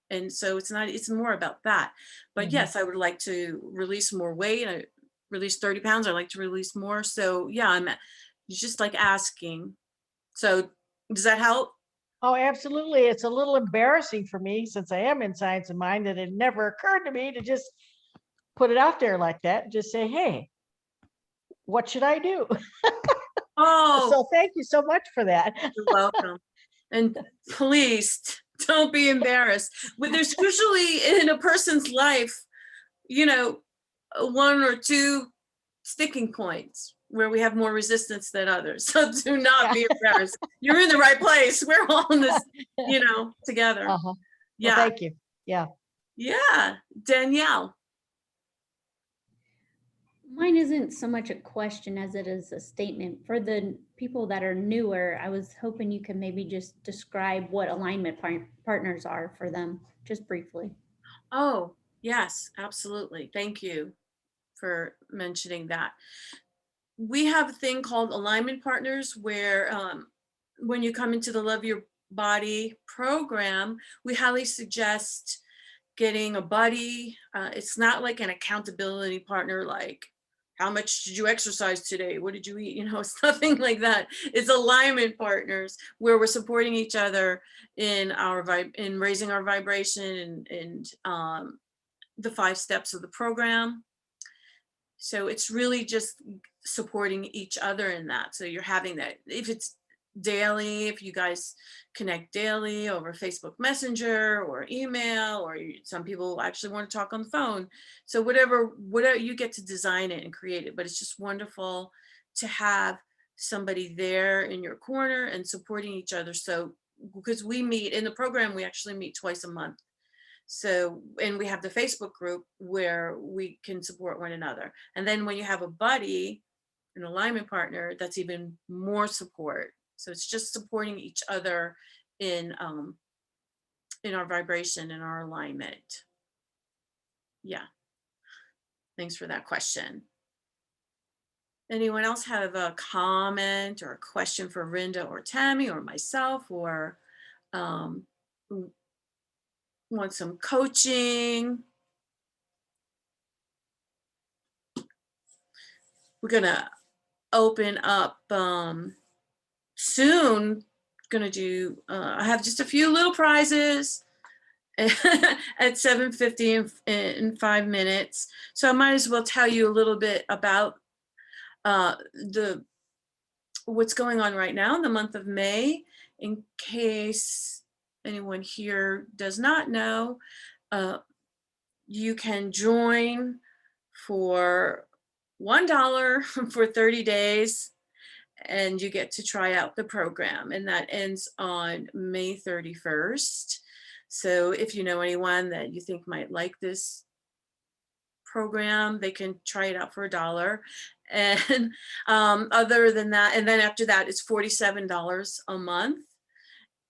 [SPEAKER 1] And so it's more about that. But yes, I would like to release more weight. I released 30 pounds. I like to release more. So yeah, it's just like asking. So does that help?
[SPEAKER 9] Oh, absolutely. It's a little embarrassing for me since I am in science and mind that it never occurred to me to just put it out there like that. Just say, hey, what should I do?
[SPEAKER 1] Oh,
[SPEAKER 9] So thank you so much for that.
[SPEAKER 1] you're welcome. And please don't be embarrassed. But there's usually in a person's life, you know, one or two sticking points where we have more resistance than others. So do not be embarrassed. You're in the right place. We're all in this, you know, together.
[SPEAKER 9] Well,
[SPEAKER 1] Yeah.
[SPEAKER 9] thank you. Yeah.
[SPEAKER 1] Yeah. Danielle.
[SPEAKER 10] Mine isn't so much a question as it is a statement. For the people that are newer, I was hoping you could maybe just describe what alignment partners are for them, just briefly.
[SPEAKER 1] Oh, yes, absolutely. Thank you for mentioning that. We have a thing called alignment partners where when you come into the Love Your Body program, we highly suggest getting a buddy. It's not like an accountability partner, like how much did you exercise today? What did you eat? You know, it's nothing like that. It's alignment partners where we're supporting each other in in raising our vibration and the 5 steps of the program. So it's really just supporting each other in that. So you're having that, if it's daily, if you guys connect daily over Facebook Messenger or email, or some people actually want to talk on the phone. So whatever you get to design it and create it, but it's just wonderful to have somebody there in your corner and supporting each other. So because we meet in the program, we actually meet twice a month. So, and we have the Facebook group where we can support one another. And then when you have a buddy, an alignment partner, that's even more support. So it's just supporting each other in our vibration and our alignment. Yeah. Thanks for that question. Anyone else have a comment or a question for Rinda or Tami or myself, or want some coaching? We're gonna open up soon. Gonna do I have just a few little prizes at 7:50 in 5 minutes. So I might as well tell you a little bit about what's going on right now in the month of May, in case anyone here does not know. You can join for $1 for 30 days and you get to try out the program, and that ends on May 31st. So if you know anyone that you think might like this program. They can try it out for $1. And other than that, and then after that, it's $47 a month.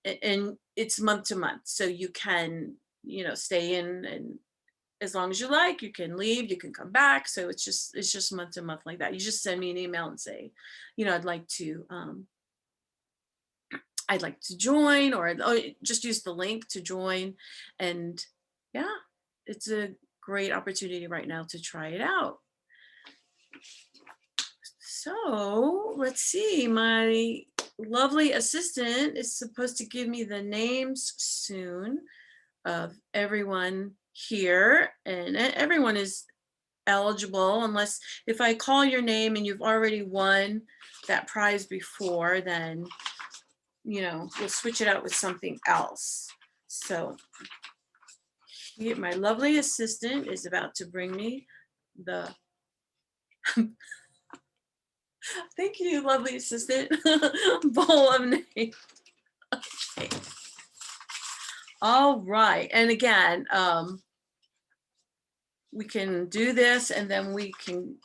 [SPEAKER 1] And it's month to month. So you can, stay in and as long as you like, you can leave, you can come back. So it's just month to month like that. You just send me an email and say, I'd like to join, or just use the link to join. And yeah, it's a great opportunity right now to try it out. So let's see, my lovely assistant is supposed to give me the names soon of everyone here, and everyone is eligible unless if I call your name and you've already won that prize before, then we'll switch it out with something else. So here, my lovely assistant is about to bring me the thank you, lovely assistant, bowl of names. Okay. All right, and again, we can do this and then we can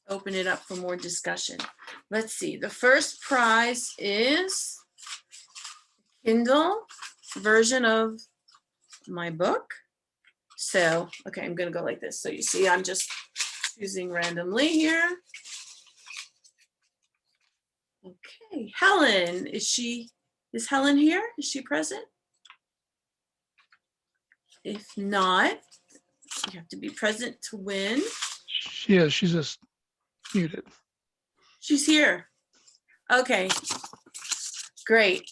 [SPEAKER 1] open it up for more discussion. Let's see, the first prize is Kindle version of my book. So, okay, I'm gonna go like this. So you see, I'm just choosing randomly here. Okay, Helen, is Helen here? Is she present? If not, you have to be present to win.
[SPEAKER 11] She is. She's just muted.
[SPEAKER 1] She's here. Okay, great.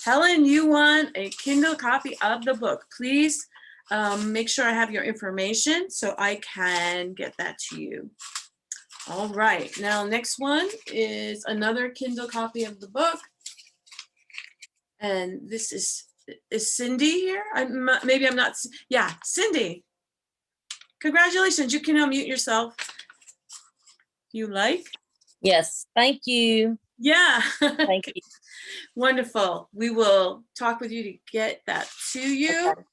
[SPEAKER 1] Helen, you won a Kindle copy of the book. Please make sure I have your information so I can get that to you. All right, now next one is another Kindle copy of the book. And this is Cindy here? Maybe I'm not, yeah, Cindy. Congratulations, you can unmute yourself. You like?
[SPEAKER 12] Yes, thank you.
[SPEAKER 1] Yeah.
[SPEAKER 12] Thank you.
[SPEAKER 1] Wonderful. We will talk with you to get that to you.
[SPEAKER 12] Okay.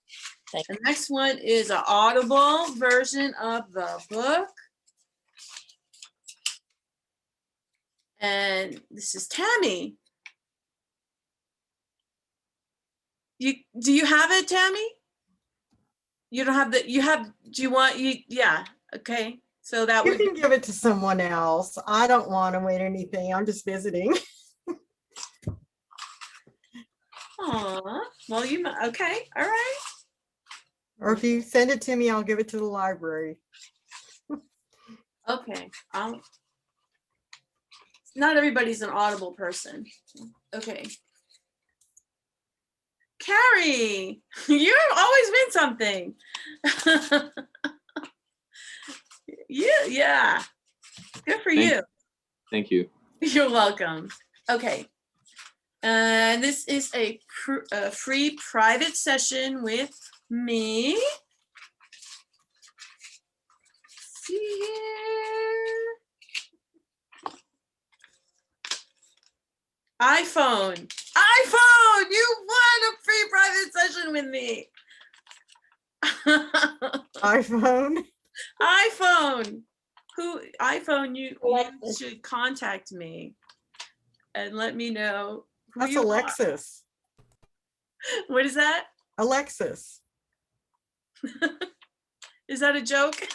[SPEAKER 12] Thank
[SPEAKER 1] The next one is an Audible version of the book. And this is Tami. Do you have it, Tami? You don't have yeah, okay. So that
[SPEAKER 7] You
[SPEAKER 1] would
[SPEAKER 7] can give it to someone else. I don't want to win anything. I'm just visiting.
[SPEAKER 1] Aw, well, okay, all right.
[SPEAKER 7] Or if you send it to me, I'll give it to the library.
[SPEAKER 1] Okay, not everybody's an Audible person. Okay. Carrie, you've always been something. Yeah, good for you.
[SPEAKER 3] Thank you.
[SPEAKER 1] You're welcome. Okay. And this is a free private session with me. See here. iPhone, you won a free private session with me.
[SPEAKER 7] iPhone.
[SPEAKER 1] iPhone, you should contact me and let me know who
[SPEAKER 7] That's
[SPEAKER 1] you
[SPEAKER 7] Alexis.
[SPEAKER 1] are. What is that?
[SPEAKER 7] Alexis.
[SPEAKER 1] Is that a joke?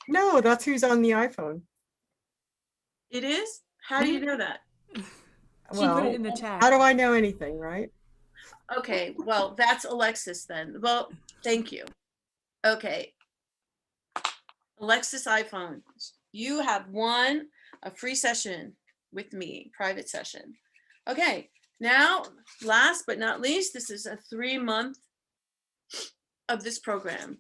[SPEAKER 7] No, that's who's on the iPhone.
[SPEAKER 1] It is? How do you know that?
[SPEAKER 6] She
[SPEAKER 7] Well,
[SPEAKER 6] put it in the chat.
[SPEAKER 7] how do I know anything, right?
[SPEAKER 1] Okay, well, that's Alexis then. Well, thank you. Okay. Alexis iPhone, you have won a free session with me, private session. Okay, now, last but not least, this is a 3 month of this program.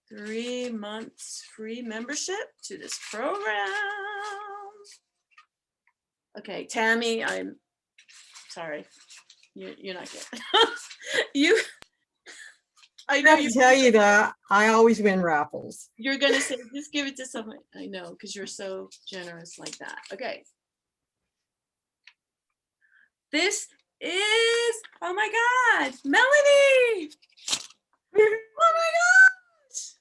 [SPEAKER 1] 3 months free membership to this program. Okay, Tami, I'm sorry. You're not good. I know
[SPEAKER 7] I can tell you that I always win raffles.
[SPEAKER 1] you're gonna say, just give it to someone. I know, because you're so generous like that. Okay. This is, oh my God, Melanie. Oh my gosh.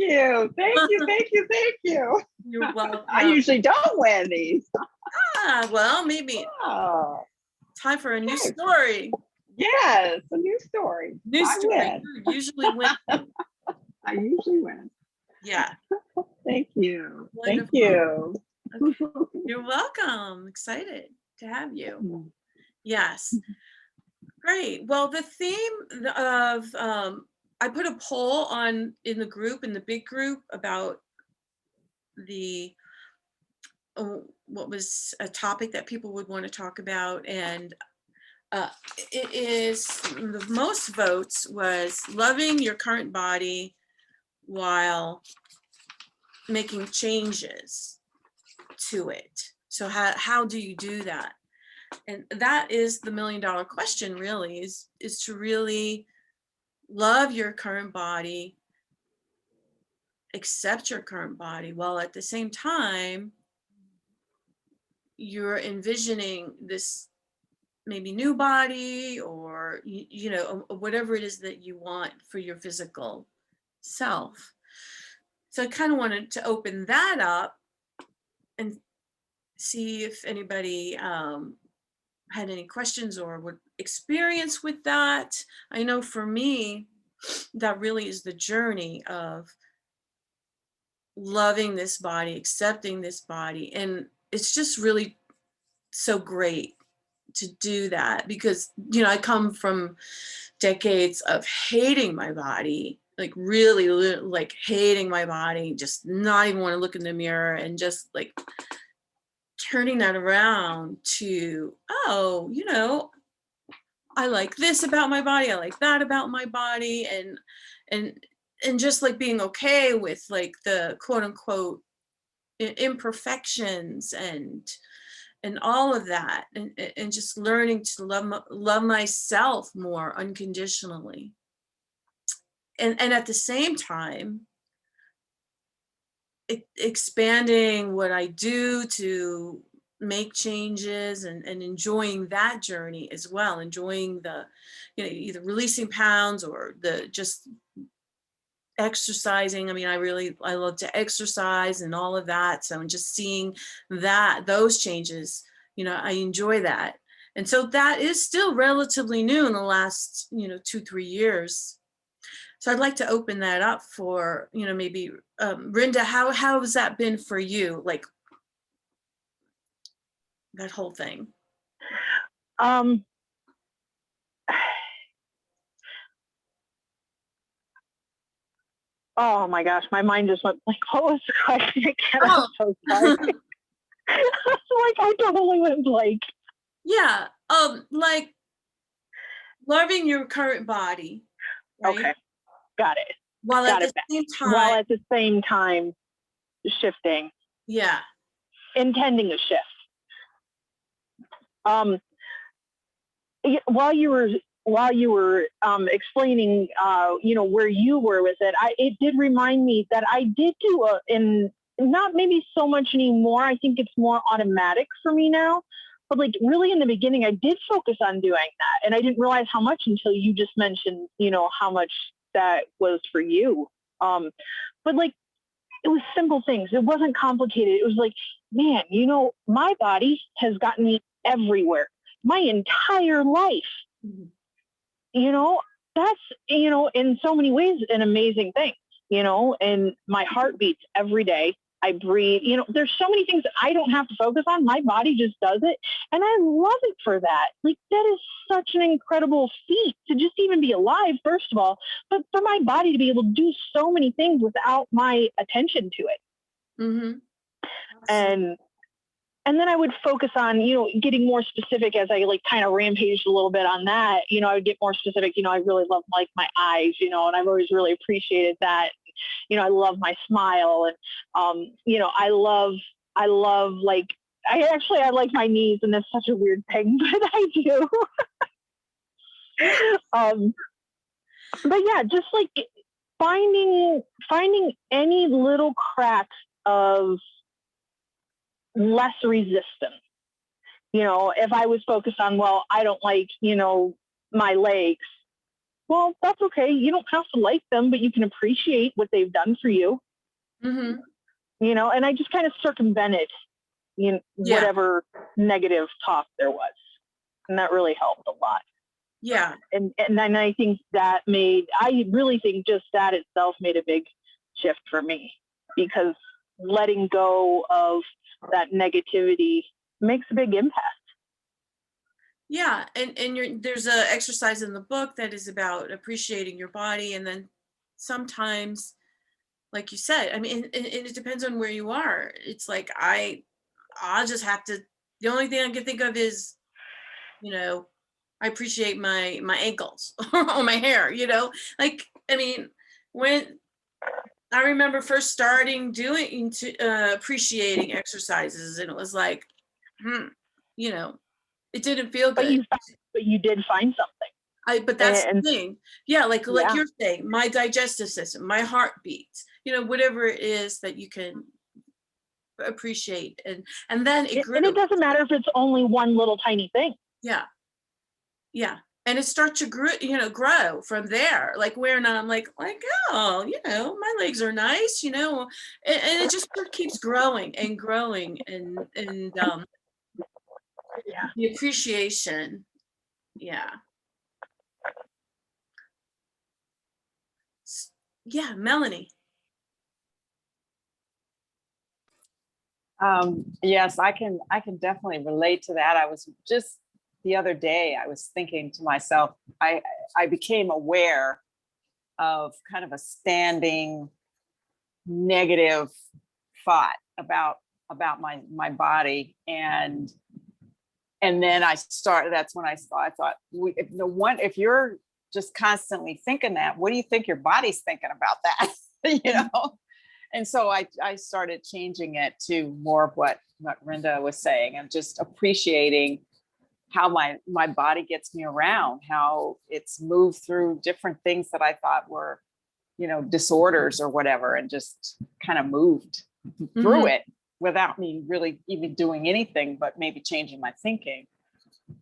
[SPEAKER 13] you. Thank you. Thank you. Thank you.
[SPEAKER 1] You're welcome.
[SPEAKER 13] I usually don't win these.
[SPEAKER 1] Well, maybe
[SPEAKER 13] Oh,
[SPEAKER 1] time for a new
[SPEAKER 13] okay.
[SPEAKER 1] story.
[SPEAKER 13] Yes, a new story.
[SPEAKER 1] New
[SPEAKER 13] I
[SPEAKER 1] story.
[SPEAKER 13] win.
[SPEAKER 1] You usually win.
[SPEAKER 13] I usually win.
[SPEAKER 1] Yeah.
[SPEAKER 13] Thank you. Thank
[SPEAKER 1] Wonderful.
[SPEAKER 13] you.
[SPEAKER 1] Okay. You're welcome. Excited to have you. Yes. Great. Well, the theme of I put a poll on in the group, in the big group, about the what was a topic that people would want to talk about, and it is the most votes was loving your current body while making changes to it. So how do you do that? And that is the $1 million question, really, is to really love your current body, accept your current body, while at the same time you're envisioning this maybe new body, or you know, whatever it is that you want for your physical self. So I kind of wanted to open that up and see if anybody had any questions or would experience with that. I know for me, that really is the journey of loving this body, accepting this body. And it's just really so great to do that, because, you know, I come from decades of hating my body, like really like hating my body, just not even want to look in the mirror, and just like turning that around to, oh, you know, I like this about my body, I like that about my body, and just like being okay with like the quote unquote imperfections and all of that, and just learning to love myself more unconditionally, and at the same time expanding what I do to make changes, and enjoying that journey as well, enjoying the, you know, either releasing pounds or the just exercising. I mean, I love to exercise and all of that. So I'm just seeing those changes, you know, I enjoy that. And so that is still relatively new in the last, you know, 2-3 years. So I'd like to open that up for, you know, maybe Rinda, how has that been for you? Like that whole thing.
[SPEAKER 5] Oh my gosh, my mind just went like, what was the question again? I'm so sorry. Like I totally went blank.
[SPEAKER 1] Yeah, like loving your current body, right?
[SPEAKER 5] Okay, got it.
[SPEAKER 1] While
[SPEAKER 5] Got
[SPEAKER 1] at
[SPEAKER 5] it.
[SPEAKER 1] the same time,
[SPEAKER 5] While at the same time shifting.
[SPEAKER 1] yeah,
[SPEAKER 5] Intending a shift. While you were explaining, you know, where you were with it, it did remind me that I did do not maybe so much anymore. I think it's more automatic for me now. But like really in the beginning, I did focus on doing that, and I didn't realize how much until you just mentioned, you know, how much that was for you. But like it was simple things. It wasn't complicated. It was like, man, you know, my body has gotten me everywhere my entire life.
[SPEAKER 1] Mhm.
[SPEAKER 5] You know, that's, you know, in so many ways, an amazing thing, you know, and my heart beats every day. I breathe, you know, there's so many things that I don't have to focus on. My body just does it. And I love it for that. Like that is such an incredible feat to just even be alive, first of all, but for my body to be able to do so many things without my attention to it.
[SPEAKER 1] Mm-hmm.
[SPEAKER 5] And then I would focus on, you know, getting more specific as I like kind of rampaged a little bit on that. You know, I would get more specific. You know, I really love like my eyes, you know, and I've always really appreciated that. You know, I love my smile, and you know, I love like I like my knees, and that's such a weird thing, but I do. But yeah, just like finding any little cracks of less resistance. You know, if I was focused on, well, I don't like, you know, my legs, well, that's okay. You don't have to like them, but you can appreciate what they've done for you.
[SPEAKER 1] Mm-hmm.
[SPEAKER 5] You know, and I just kind of circumvented,
[SPEAKER 1] Yeah.
[SPEAKER 5] whatever negative talk there was, and that really helped a lot.
[SPEAKER 1] Yeah.
[SPEAKER 5] And then I think I really think just that itself made a big shift for me, because letting go of that negativity makes a big impact.
[SPEAKER 1] Yeah, and there's a exercise in the book that is about appreciating your body, and then sometimes, like you said, I mean, and it depends on where you are. It's like I'll just have to. The only thing I can think of is, I appreciate my ankles or my hair. Like, I mean, when I remember first starting doing appreciating exercises, and it was like, it didn't feel good.
[SPEAKER 5] But you did find something.
[SPEAKER 1] But that's
[SPEAKER 5] And
[SPEAKER 1] the thing. Yeah, like
[SPEAKER 5] yeah.
[SPEAKER 1] you're saying, my digestive system, my heartbeat, whatever it is that you can appreciate. And then it grew.
[SPEAKER 5] And it doesn't matter if it's only one little tiny thing.
[SPEAKER 1] Yeah. Yeah. And it starts to grow from there. Like where now I'm like, oh, my legs are nice, and it just keeps growing and growing and
[SPEAKER 5] yeah.
[SPEAKER 1] The appreciation. Yeah. Yeah, Melanie.
[SPEAKER 14] Yes, I can definitely relate to that. I was just the other day, I was thinking to myself, I became aware of kind of a standing negative thought about my body. And then that's when I thought, if you're just constantly thinking that, what do you think your body's thinking about that? And so I started changing it to more of what Rinda was saying, and just appreciating how my body gets me around, how it's moved through different things that I thought were, disorders or whatever, and just kind of moved through it without me really even doing anything, but maybe changing my thinking.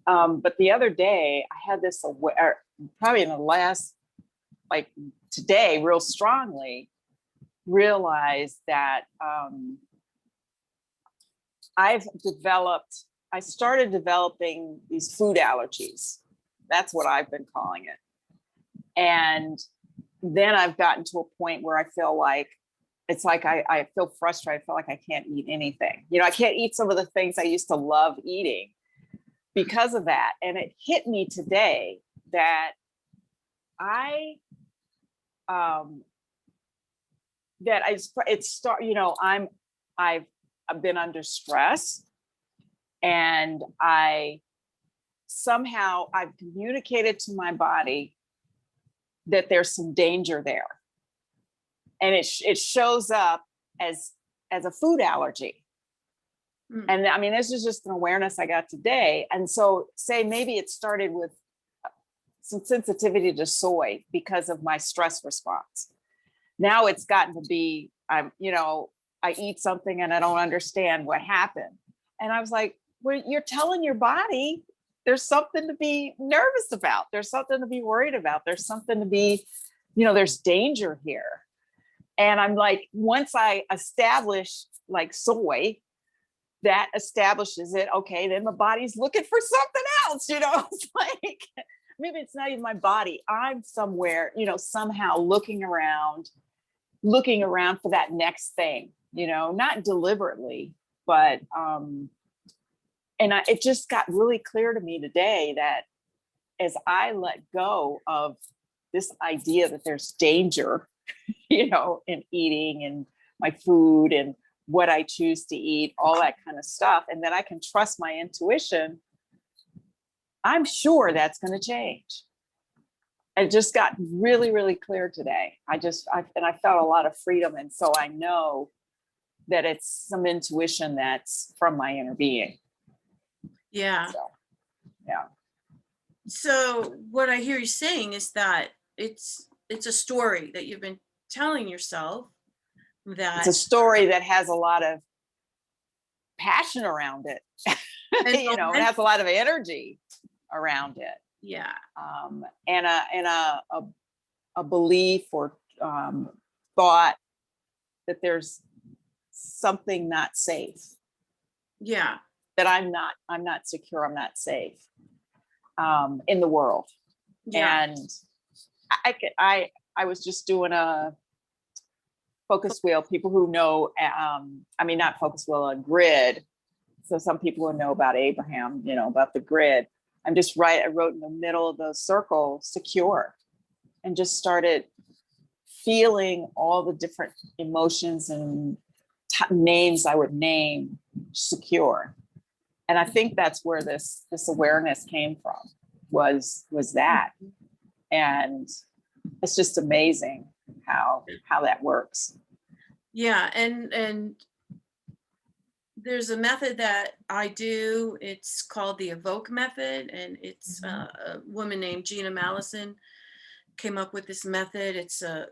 [SPEAKER 14] But the other day I had this probably in the last, like today, real strongly realized that I started developing these food allergies. That's what I've been calling it. And then I've gotten to a point where I feel like, it's like I feel frustrated. I feel like I can't eat anything. I can't eat some of the things I used to love eating because of that. And it hit me today that I've been under stress, and I've communicated to my body that there's some danger there, and it shows up as a food allergy. And I mean, this is just an awareness I got today. And so say maybe it started with some sensitivity to soy because of my stress response. Now it's gotten to be, I eat something and I don't understand what happened. And I was like, well, you're telling your body there's something to be nervous about. There's something to be worried about. There's something to be, there's danger here. And I'm like, once I establish like soy, that establishes it. Okay, then my body's looking for something else, It's like, maybe it's not even my body. I'm somewhere, somehow looking around for that next thing, not deliberately, but, it just got really clear to me today that as I let go of this idea that there's danger, in eating and my food and what I choose to eat, all that kind of stuff, and that I can trust my intuition, I'm sure that's going to change. It just got really, really clear today. I felt a lot of freedom. And so I know that it's some intuition that's from my inner being.
[SPEAKER 1] Yeah.
[SPEAKER 14] So, yeah.
[SPEAKER 1] So what I hear you saying is that it's a story that you've been telling yourself, that
[SPEAKER 14] it's a story that has a lot of passion around it. It has a lot of energy around it.
[SPEAKER 1] Yeah.
[SPEAKER 14] And a belief or thought that there's something not safe,
[SPEAKER 1] Yeah.
[SPEAKER 14] that I'm not secure, I'm not safe in the world.
[SPEAKER 1] Yeah.
[SPEAKER 14] And I was just doing a focus wheel. People who know, I mean, not focus wheel, a grid. So some people who know about Abraham, you know, about the grid. I wrote in the middle of the circle, secure, and just started feeling all the different emotions and names I would name secure. And I think that's where this awareness came from, was that. And it's just amazing how that works.
[SPEAKER 1] Yeah. And there's a method that I do. It's called the Evoke Method, and it's a woman named Gina Mallison came up with this method. It's a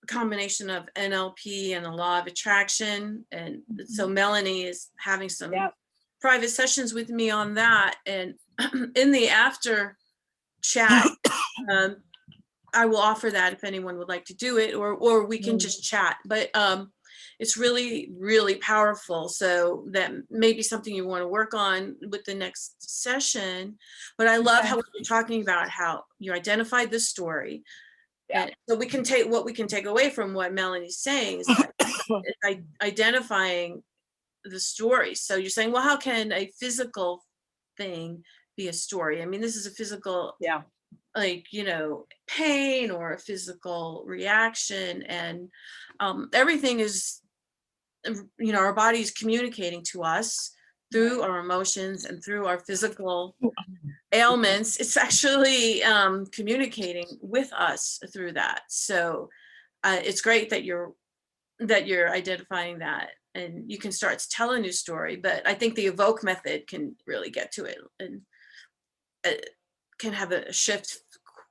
[SPEAKER 1] combination of NLP and the law of attraction. And so Melanie is having some private sessions with me on that. And in the after chat, I will offer that if anyone would like to do it, or we can just chat. But it's really, really powerful. So that may be something you want to work on with the next session. But I love how you're talking about how you identified the story. And so we can take what we can take away from what Melanie's saying is that identifying the story. So you're saying, well, how can a physical thing be a story? I mean, this is a physical, like, you know, pain or a physical reaction, and everything is, you know, our body's communicating to us through our emotions and through our physical ailments. It's actually communicating with us through that. So it's great that you're identifying that, and you can start to tell a new story. But I think the Evoke Method can really get to it and can have a shift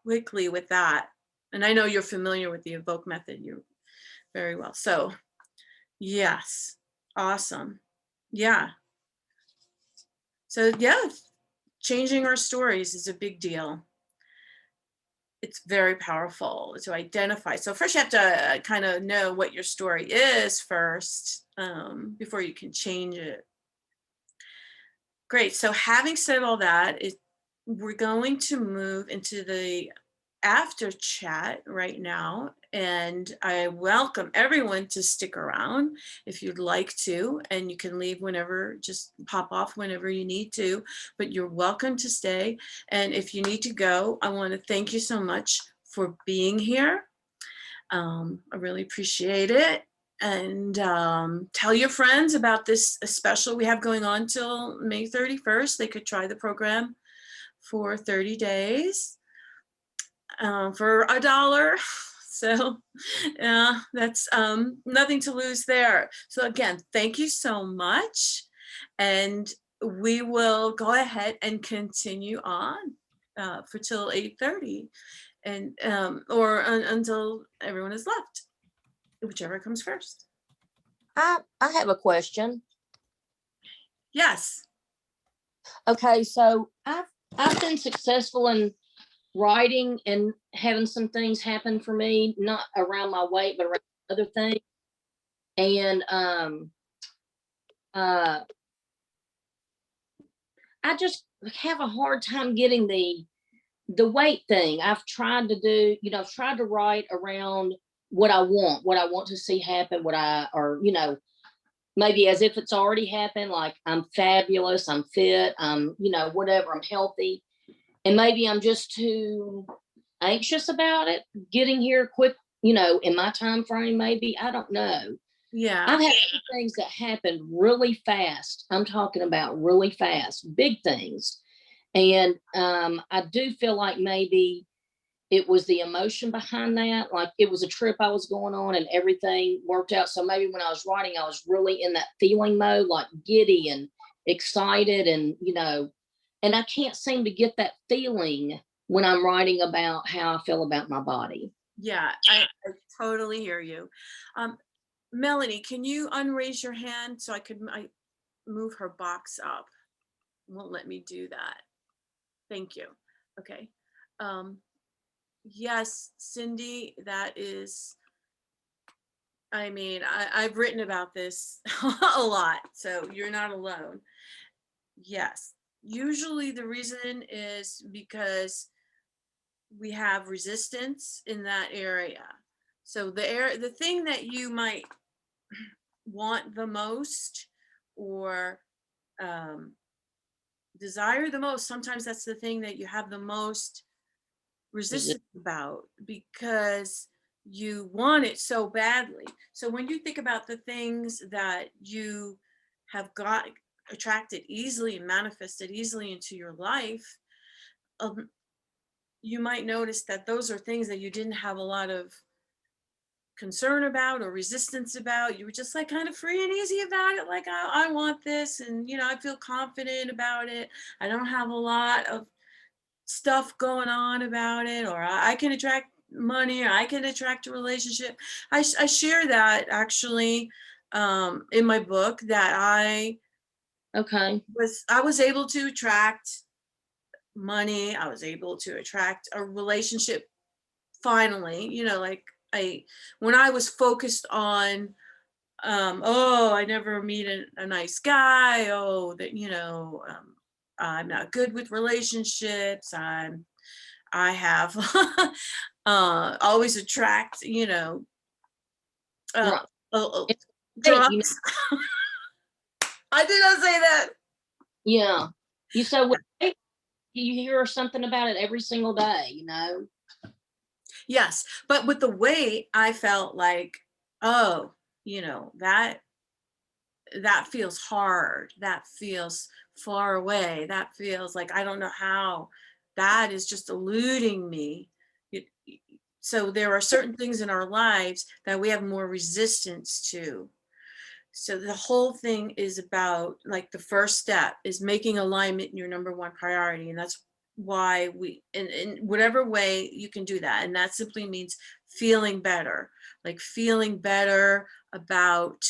[SPEAKER 1] quickly with that. And I know you're familiar with the Evoke Method, you very well. So yes, awesome. Yeah. So yeah, changing our stories is a big deal. It's very powerful to identify. So first you have to kind of know what your story is first, before you can change it. Great. So having said all that, we're going to move into the after chat right now, and I welcome everyone to stick around if you'd like to, and you can leave whenever, just pop off whenever you need to, but you're welcome to stay. And if you need to go, I want to thank you so much for being here. I really appreciate it. And tell your friends about this special we have going on till May 31st. They could try the program for 30 days. For $1. So that's nothing to lose there. So again, thank you so much. And we will go ahead and continue on for till 8:30 and until everyone is left, whichever comes first.
[SPEAKER 12] I have a question.
[SPEAKER 1] Yes.
[SPEAKER 12] Okay, so I've been successful in writing and having some things happen for me, not around my weight, but around other things. And I just have a hard time getting the weight thing. I've tried to do, you know, I've tried to write around what I want to see happen, or, you know, maybe as if it's already happened, like I'm fabulous, I'm fit, I'm, you know, whatever, I'm healthy. And maybe I'm just too anxious about it getting here quick, you know, in my time frame, maybe. I don't know.
[SPEAKER 1] Yeah.
[SPEAKER 12] I've had things that happened really fast. I'm talking about really fast, big things. And I do feel like maybe it was the emotion behind that. Like it was a trip I was going on and everything worked out. So maybe when I was writing, I was really in that feeling mode, like giddy and excited and, you know, and I can't seem to get that feeling when I'm writing about how I feel about my body.
[SPEAKER 1] Yeah, I totally hear you. Melanie, can you unraise your hand so I could move her box up? Won't let me do that. Thank you. Okay. Yes, Cindy, that is, I mean, I've written about this a lot, so you're not alone. Yes, usually the reason is because we have resistance in that area. So the thing that you might want the most, or desire the most, sometimes that's the thing that you have the most resistance about, because you want it so badly. So when you think about the things that you have got attracted easily and manifested easily into your life, you might notice that those are things that you didn't have a lot of concern about or resistance about. You were just like kind of free and easy about it, like I want this, and I feel confident about it. I don't have a lot of stuff going on about it, or I can attract money, or I can attract a relationship. I share that actually in my book, that I was able to attract money. I was able to attract a relationship finally, like when I was focused on oh, I never meet a nice guy, oh, that I'm not good with relationships, I have always attract
[SPEAKER 12] Right.
[SPEAKER 1] drugs. I did not say that.
[SPEAKER 12] Yeah. You so you hear something about it every single day,
[SPEAKER 1] Yes, but with the weight, I felt like, oh, that feels hard. That feels far away. That feels like I don't know how. That is just eluding me. So there are certain things in our lives that we have more resistance to. So the whole thing is about, like, the first step is making alignment your number one priority. And that's why we, in whatever way you can do that. And that simply means feeling better, like feeling better about,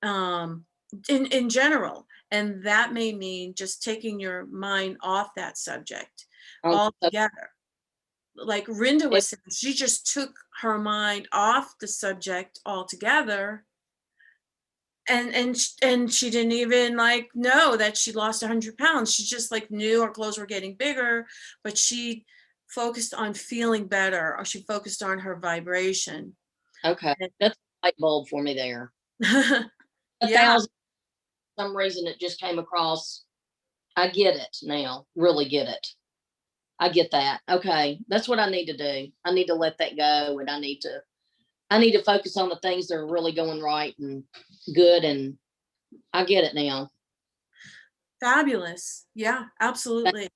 [SPEAKER 1] in general. And that may mean just taking your mind off that subject altogether. Like Rinda was saying, she just took her mind off the subject altogether, and she didn't even know that she lost 100 pounds. She just knew her clothes were getting bigger, but she focused on feeling better, or she focused on her vibration.
[SPEAKER 12] Okay, that's a light bulb for me there.
[SPEAKER 1] Yeah.
[SPEAKER 12] For some reason it just came across. I get it now, really get it. I get that. Okay, that's what I need to do. I need to let that go, and I need to focus on the things that are really going right and good, and I get it now.
[SPEAKER 1] Fabulous. Yeah, absolutely.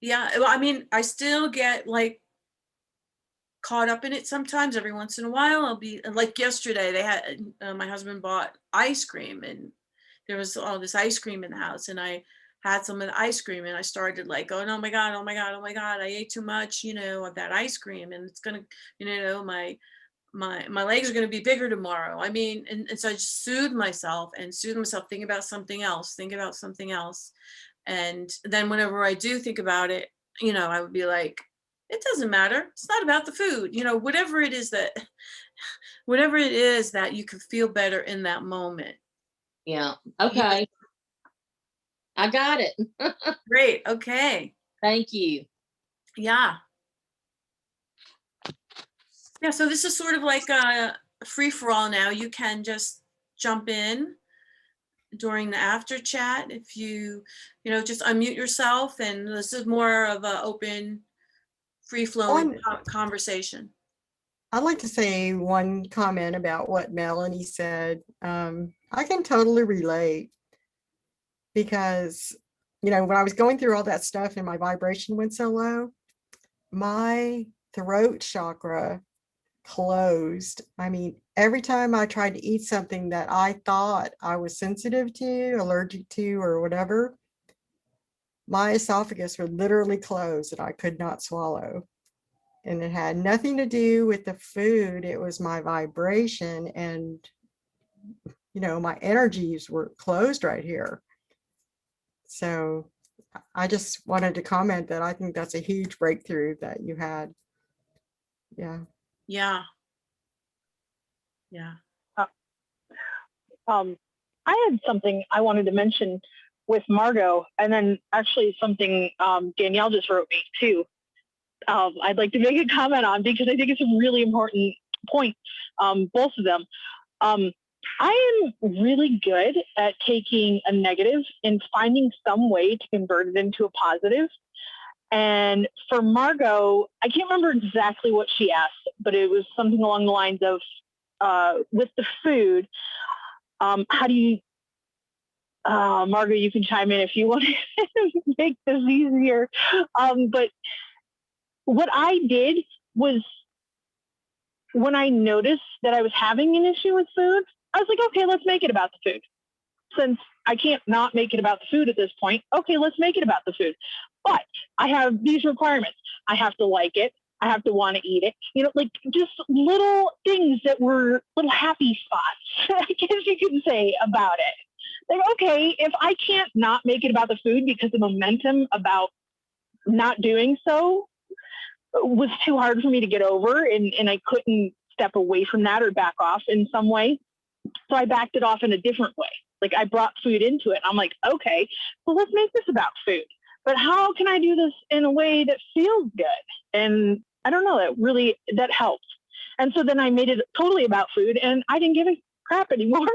[SPEAKER 1] Yeah, well, I mean, I still get caught up in it sometimes. Every once in a while I'll be like, yesterday they had my husband bought ice cream, and there was all this ice cream in the house, and I had some of the ice cream, and I started going, oh my god, oh my god, oh my god, I ate too much of that ice cream, and it's gonna my legs are going to be bigger tomorrow. I mean, and so I just soothe myself, think about something else. And then whenever I do think about it, I would be like, it doesn't matter. It's not about the food, whatever it is that you can feel better in that moment.
[SPEAKER 12] Yeah. Okay. I got it.
[SPEAKER 1] Great. Okay.
[SPEAKER 12] Thank you.
[SPEAKER 1] Yeah. Yeah. So this is sort of like a free for all now. You can just jump in during the after chat if you just unmute yourself, and this is more of an open, free flowing conversation.
[SPEAKER 7] I'd like to say one comment about what Melanie said. I can totally relate, because, when I was going through all that stuff and my vibration went so low, my throat chakra closed. I mean, every time I tried to eat something that I thought I was sensitive to, allergic to, or whatever, my esophagus would literally close and I could not swallow. And it had nothing to do with the food. It was my vibration, and, my energies were closed right here. So I just wanted to comment that I think that's a huge breakthrough that you had. Yeah.
[SPEAKER 1] Yeah. Yeah.
[SPEAKER 5] I had something I wanted to mention with Margot, and then actually something Danielle just wrote me too. I'd like to make a comment on because I think it's a really important point, both of them. I am really good at taking a negative and finding some way to convert it into a positive. And for Margot, I can't remember exactly what she asked, but it was something along the lines of, with the food, how do you, Margot, you can chime in if you want to make this easier. But what I did was, when I noticed that I was having an issue with food, I was like, okay, let's make it about the food. Since I can't not make it about the food at this point, okay, let's make it about the food. But I have these requirements. I have to like it. I have to want to eat it. You know, like just little things that were little happy spots, I guess you can say, about it. Like, okay, if I can't not make it about the food because the momentum about not doing so was too hard for me to get over, and I couldn't step away from that or back off in some way. So I backed it off in a different way. Like I brought food into it. I'm like, okay, well, let's make this about food. But how can I do this in a way that feels good? And I don't know, that helped. And so then I made it totally about food, and I didn't give a crap anymore.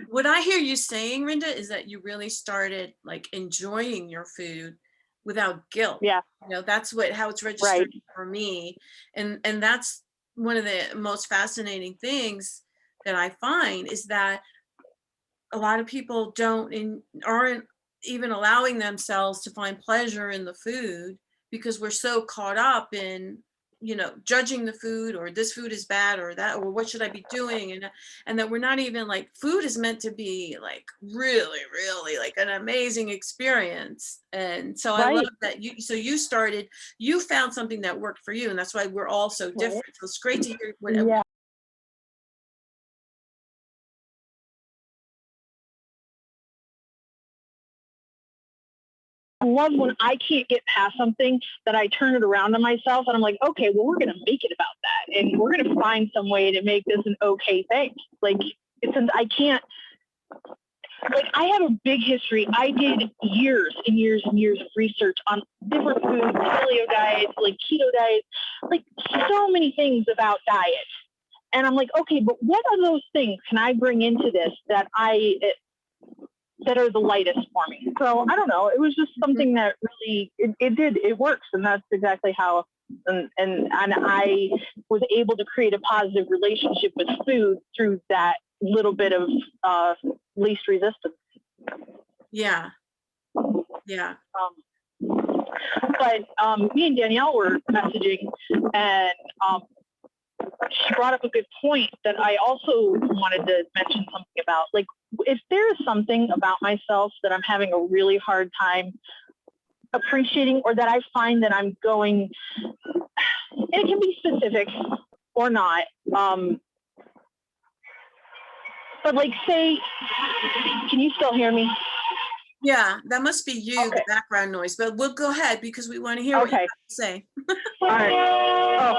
[SPEAKER 1] What I hear you saying, Rinda, is that you really started like enjoying your food without guilt.
[SPEAKER 5] Yeah.
[SPEAKER 1] You know, that's how it's registered for me. And that's one of the most fascinating things that I find, is that a lot of people aren't even allowing themselves to find pleasure in the food because we're so caught up in, you know, judging the food, or this food is bad, or that, or what should I be doing? And that we're not even like, food is meant to be like really, really like an amazing experience. And so I love that you found something that worked for you. And that's why we're all so different. So it's great to hear what
[SPEAKER 5] I love when I can't get past something, that I turn it around on myself and I'm like, okay, well, we're going to make it about that. And we're going to find some way to make this an okay thing. Like, I can't, like, I have a big history. I did years and years and years of research on different foods, paleo diets, like keto diets, like so many things about diet. And I'm like, okay, but what are those things can I bring into this that are the lightest for me? So I don't know. It was just something that really, it works. And that's exactly how, and I was able to create a positive relationship with food through that little bit of least resistance.
[SPEAKER 1] Yeah. Yeah.
[SPEAKER 5] But me and Danielle were messaging, and she brought up a good point that I also wanted to mention something about. Like, if there is something about myself that I'm having a really hard time appreciating, or that I find that I'm going, and it can be specific or not, but like, say, can you still hear me?
[SPEAKER 1] Yeah, that must be you, the background noise, but we'll go ahead because we want to hear what you have to say.
[SPEAKER 5] All right. Oh.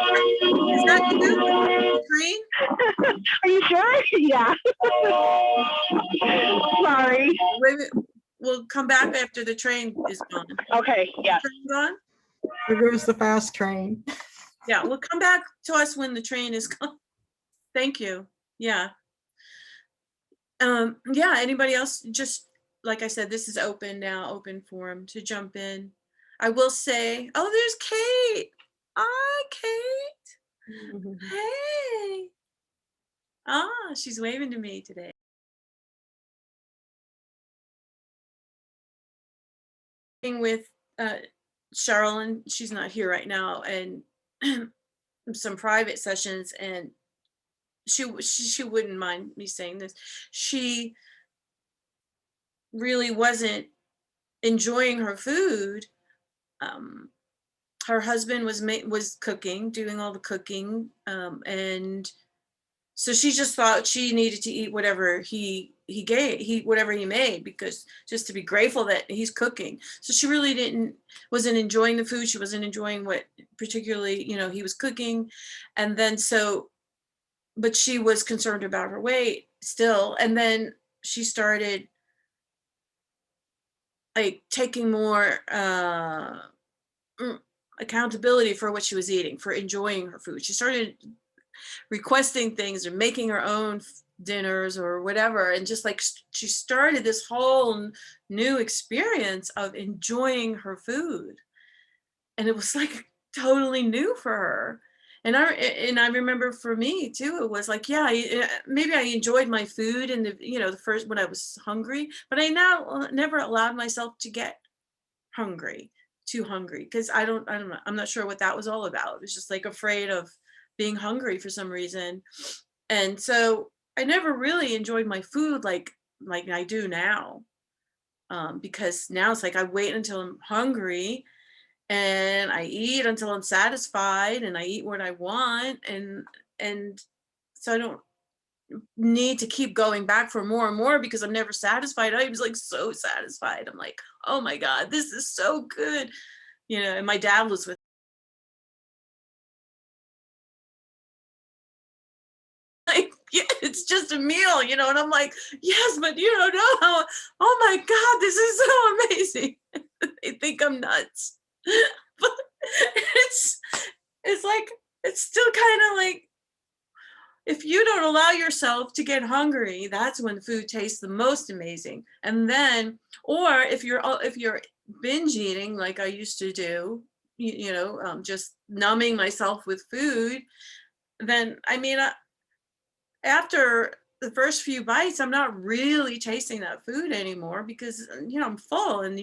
[SPEAKER 1] Is that you, Green?
[SPEAKER 5] Are you sure? Yeah. Sorry.
[SPEAKER 1] We'll come back after the train is gone.
[SPEAKER 5] Okay, yeah.
[SPEAKER 1] Gone?
[SPEAKER 7] There goes the fast train.
[SPEAKER 1] Yeah, we'll come back to us when the train is gone. Thank you. Yeah. Yeah, anybody else? Just like I said, this is open now, open forum to jump in. I will say, oh, there's Kate. Hi, Kate. Hey. Ah, she's waving to me today. With Cheryl, and she's not here right now, and some private sessions, and she wouldn't mind me saying this. She really wasn't enjoying her food. Her husband was cooking, doing all the cooking, and So she just thought she needed to eat whatever he whatever he made, because just to be grateful that he's cooking. So she really wasn't enjoying the food. She wasn't enjoying what particularly, he was cooking. And then but she was concerned about her weight still. And then she started like taking more accountability for what she was eating, for enjoying her food. She started requesting things or making her own dinners or whatever, and just like she started this whole new experience of enjoying her food, and it was like totally new for her. And I remember for me too, it was like, yeah, maybe I enjoyed my food and the first when I was hungry, but I now never allowed myself to get too hungry, because I don't know, I'm not sure what that was all about. It was just like afraid of being hungry for some reason. And so I never really enjoyed my food like I do now, because now it's like I wait until I'm hungry and I eat until I'm satisfied, and I eat what I want, and so I don't need to keep going back for more and more, because I'm never satisfied. I was like so satisfied. I'm like, oh my God, this is so good. And my dad was with like, yeah, it's just a meal, and I'm like, yes, but you don't know how, oh my God, this is so amazing. They think I'm nuts. But it's like, it's still kind of like, if you don't allow yourself to get hungry, that's when food tastes the most amazing. And then, or if you're binge eating like I used to do, just numbing myself with food, then after the first few bites, I'm not really tasting that food anymore, because I'm full, and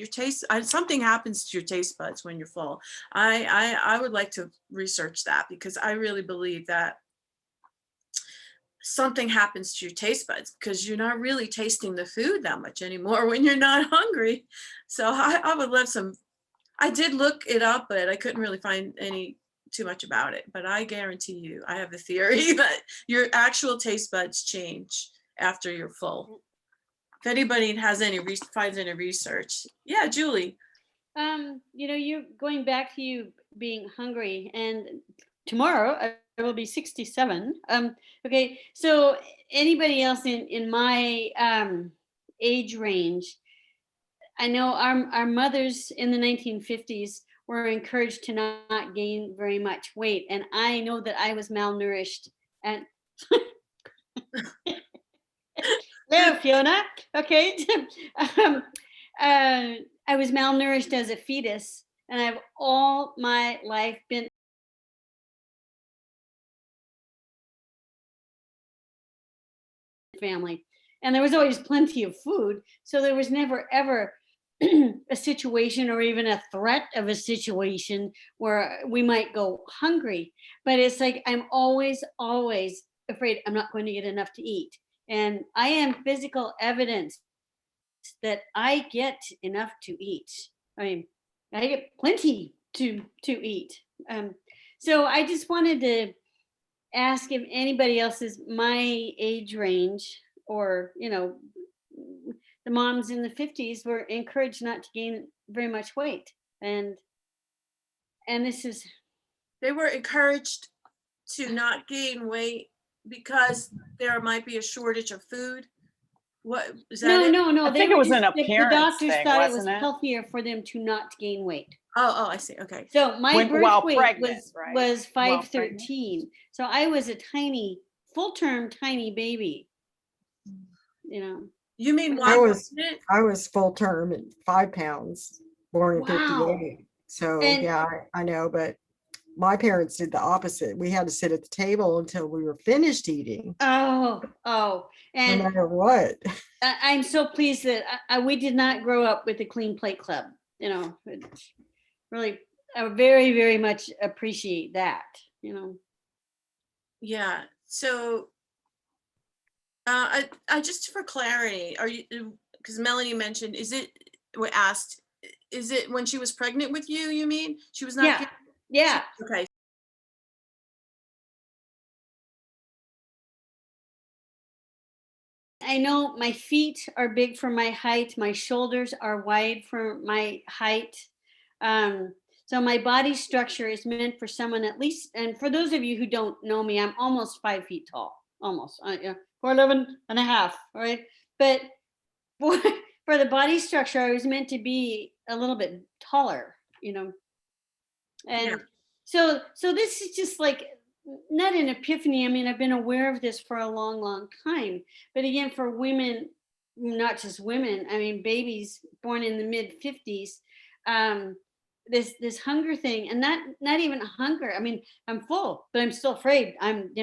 [SPEAKER 1] something happens to your taste buds when you're full. I would like to research that, because I really believe that something happens to your taste buds, because you're not really tasting the food that much anymore when you're not hungry. So I would love I did look it up, but I couldn't really find too much about it. But I guarantee you, I have a theory that your actual taste buds change after you're full. If anybody has finds any research. Yeah, Julie.
[SPEAKER 2] You're going back to you being hungry, and tomorrow I will be 67. Okay, so anybody else in my age range, I know our mothers in the 1950s were encouraged to not gain very much weight, and I know that I was malnourished. And hello, Fiona. Okay. I was malnourished as a fetus, and I've all my life been family, and there was always plenty of food, so there was never ever a situation or even a threat of a situation where we might go hungry. But it's like I'm always afraid I'm not going to get enough to eat, and I am physical evidence that I get enough to eat. I mean, I get plenty to eat. So I just wanted to ask if anybody else is my age range, or the moms in the 50s were encouraged not to gain very much weight, and
[SPEAKER 1] they were encouraged to not gain weight because there might be a shortage of food. What is that?
[SPEAKER 2] No.
[SPEAKER 14] I think it was an appearance
[SPEAKER 2] the doctors
[SPEAKER 14] thing,
[SPEAKER 2] thought it was
[SPEAKER 14] wasn't it?
[SPEAKER 2] healthier for them to not gain weight.
[SPEAKER 1] Oh, I see. Okay.
[SPEAKER 2] So my birth
[SPEAKER 14] while
[SPEAKER 2] weight
[SPEAKER 14] pregnant, right?
[SPEAKER 2] was
[SPEAKER 14] While
[SPEAKER 2] 5'13". So I was a full-term tiny baby.
[SPEAKER 1] You mean
[SPEAKER 7] I was full term at 5 pounds, born in 58. So yeah, I know, but my parents did the opposite. We had to sit at the table until we were finished eating.
[SPEAKER 2] Oh, and
[SPEAKER 7] no matter what.
[SPEAKER 2] I'm so pleased that we did not grow up with the Clean Plate Club. Really, I very, very much appreciate that.
[SPEAKER 1] Yeah. So, I just for clarity, are you? Because Melanie mentioned, is it when she was pregnant with you? You mean she was not?
[SPEAKER 2] Yeah.
[SPEAKER 1] Okay.
[SPEAKER 2] I know my feet are big for my height. My shoulders are wide for my height. So my body structure is meant for someone at least, and for those of you who don't know me, I'm almost 5 feet tall, almost, 4'11" and a half, right? But for, for the body structure, I was meant to be a little bit taller, And
[SPEAKER 1] Yeah.
[SPEAKER 2] so this is just like not an epiphany. I mean, I've been aware of this for a long, long time. But again, for women, not just women, I mean, babies born in the mid 50s, this hunger thing, and not even hunger. I mean, I'm full, but I'm still afraid. I'm,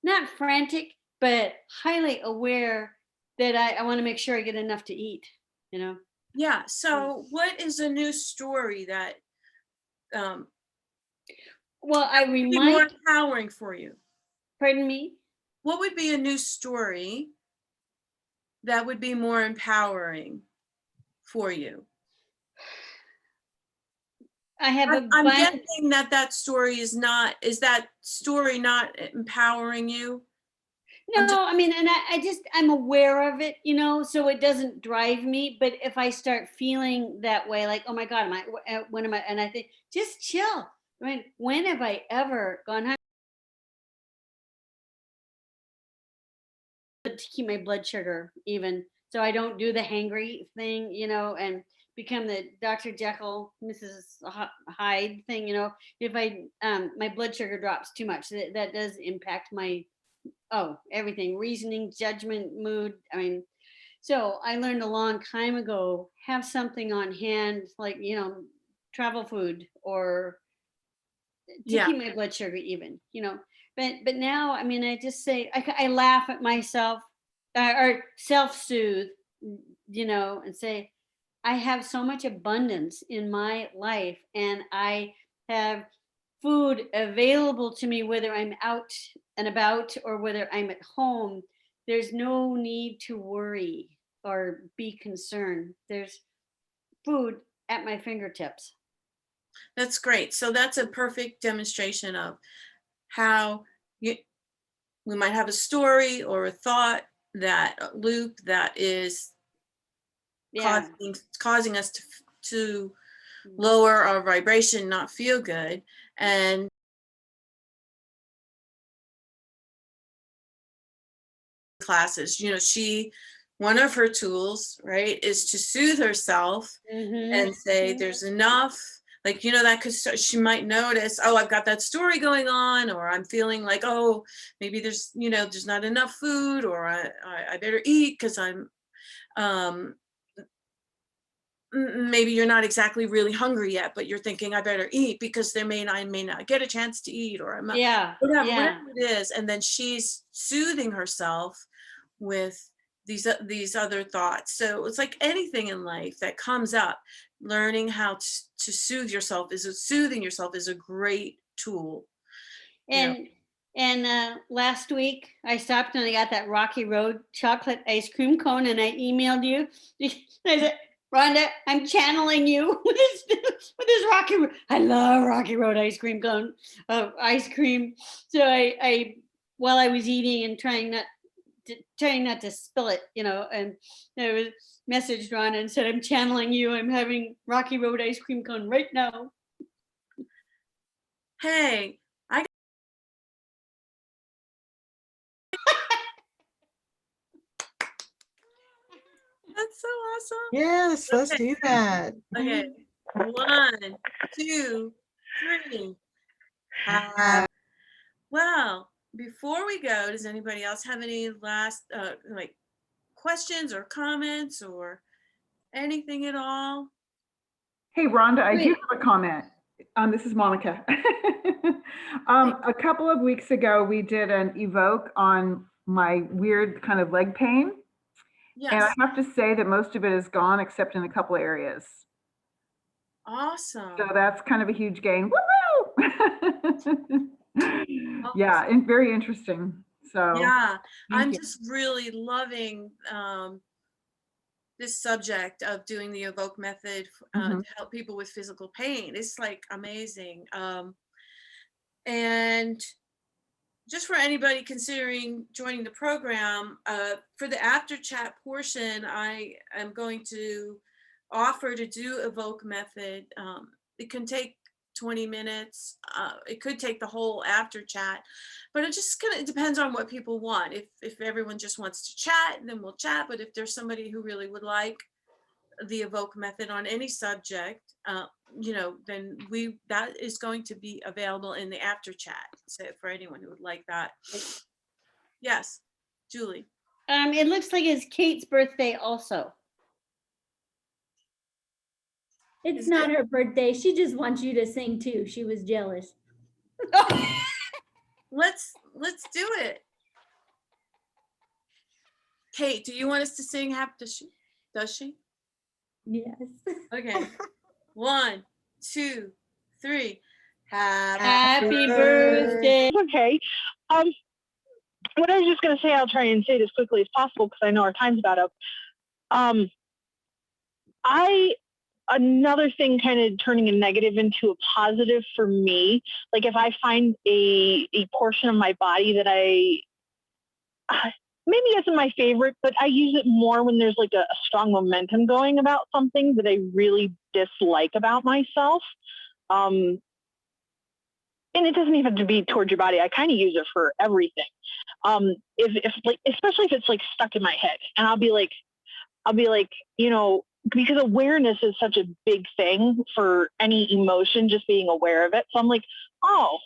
[SPEAKER 2] not frantic, but highly aware that I want to make sure I get enough to eat,
[SPEAKER 1] Yeah. So what is a new story that
[SPEAKER 2] Well, I
[SPEAKER 1] would be more
[SPEAKER 2] remind,
[SPEAKER 1] empowering for you?
[SPEAKER 2] pardon me?
[SPEAKER 1] What would be a new story that would be more empowering for you?
[SPEAKER 2] I have
[SPEAKER 1] I'm guessing that story is that story not empowering you?
[SPEAKER 2] No, I mean, and I'm aware of it, so it doesn't drive me. But if I start feeling that way, like, oh my God, when am I? And I think, just chill. I mean, when have I ever gone hungry to keep my blood sugar even? So I don't do the hangry thing, and become the Dr. Jekyll, Mrs. Hyde thing, If my blood sugar drops too much, that does impact my everything, reasoning, judgment, mood. I mean, so I learned a long time ago, have something on hand, like, travel food, or to keep my blood sugar even, but now, I mean, I just say, I laugh at myself, or self-soothe, and say, I have so much abundance in my life, and I have food available to me, whether I'm out and about or whether I'm at home. There's no need to worry or be concerned. There's food at my fingertips.
[SPEAKER 1] That's great. So that's a perfect demonstration of how we might have a story or a thought, that loop that is
[SPEAKER 2] Yeah.
[SPEAKER 1] causing us to lower our vibration, not feel good. And classes, one of her tools, right, is to soothe herself and say there's enough, like, that, because she might notice, oh, I've got that story going on, or I'm feeling like, oh, maybe there's not enough food, or I better eat because I'm maybe you're not exactly really hungry yet, but you're thinking I better eat because I may not get a chance to eat, or whatever it is. And then she's soothing herself with these other thoughts. So it's like anything in life that comes up, learning how to soothe yourself soothing yourself is a great tool.
[SPEAKER 2] And last week I stopped and I got that Rocky Road chocolate ice cream cone, and I emailed you. I said, Rhonda, I'm channeling you with this Rocky Road. I love Rocky Road ice cream cone, ice cream. So I while I was eating and trying not to spill it, and I was messaged Rhonda and said, I'm channeling you. I'm having Rocky Road ice cream cone right now.
[SPEAKER 1] Hey, that's so awesome.
[SPEAKER 7] Yes, let's do that.
[SPEAKER 1] Okay, 1, 2, 3. Well, before we go, does anybody else have any last questions or comments or anything at all?
[SPEAKER 15] Hey, Rhonda, I do have a comment. This is Monica. A couple of weeks ago, we did an Evoke on my weird kind of leg pain.
[SPEAKER 1] Yes.
[SPEAKER 15] And I have to say that most of it is gone, except in a couple of areas.
[SPEAKER 1] Awesome.
[SPEAKER 15] So that's kind of a huge gain. Woo-hoo! Yeah, and very interesting. So
[SPEAKER 1] yeah, I'm just really loving this subject of doing the Evoke Method to help people with physical pain. It's like amazing. And just for anybody considering joining the program, for the after chat portion, I am going to offer to do Evoke Method. It can take 20 minutes. It could take the whole after chat, but it just kind of depends on what people want. If everyone just wants to chat, then we'll chat. But if there's somebody who really would like the Evoke Method on any subject, then that is going to be available in the after chat. So for anyone who would like that. Yes, Julie.
[SPEAKER 2] It looks like it's Kate's birthday also.
[SPEAKER 10] It's not her birthday. She just wants you to sing too. She was jealous.
[SPEAKER 1] Let's do it. Kate, do you want us to sing does she?
[SPEAKER 10] Yes.
[SPEAKER 1] Okay. 1, 2, 3.
[SPEAKER 2] Happy birthday.
[SPEAKER 5] Okay. What I was just going to say, I'll try and say it as quickly as possible because I know our time's about up. Another thing kind of turning a negative into a positive for me, like if I find a portion of my body that maybe isn't my favorite, but I use it more when there's like a strong momentum going about something that I really dislike about myself. And it doesn't even have to be towards your body. I kind of use it for everything. If like, especially if it's like stuck in my head, and I'll be like, because awareness is such a big thing for any emotion, just being aware of it. So I'm like, oh,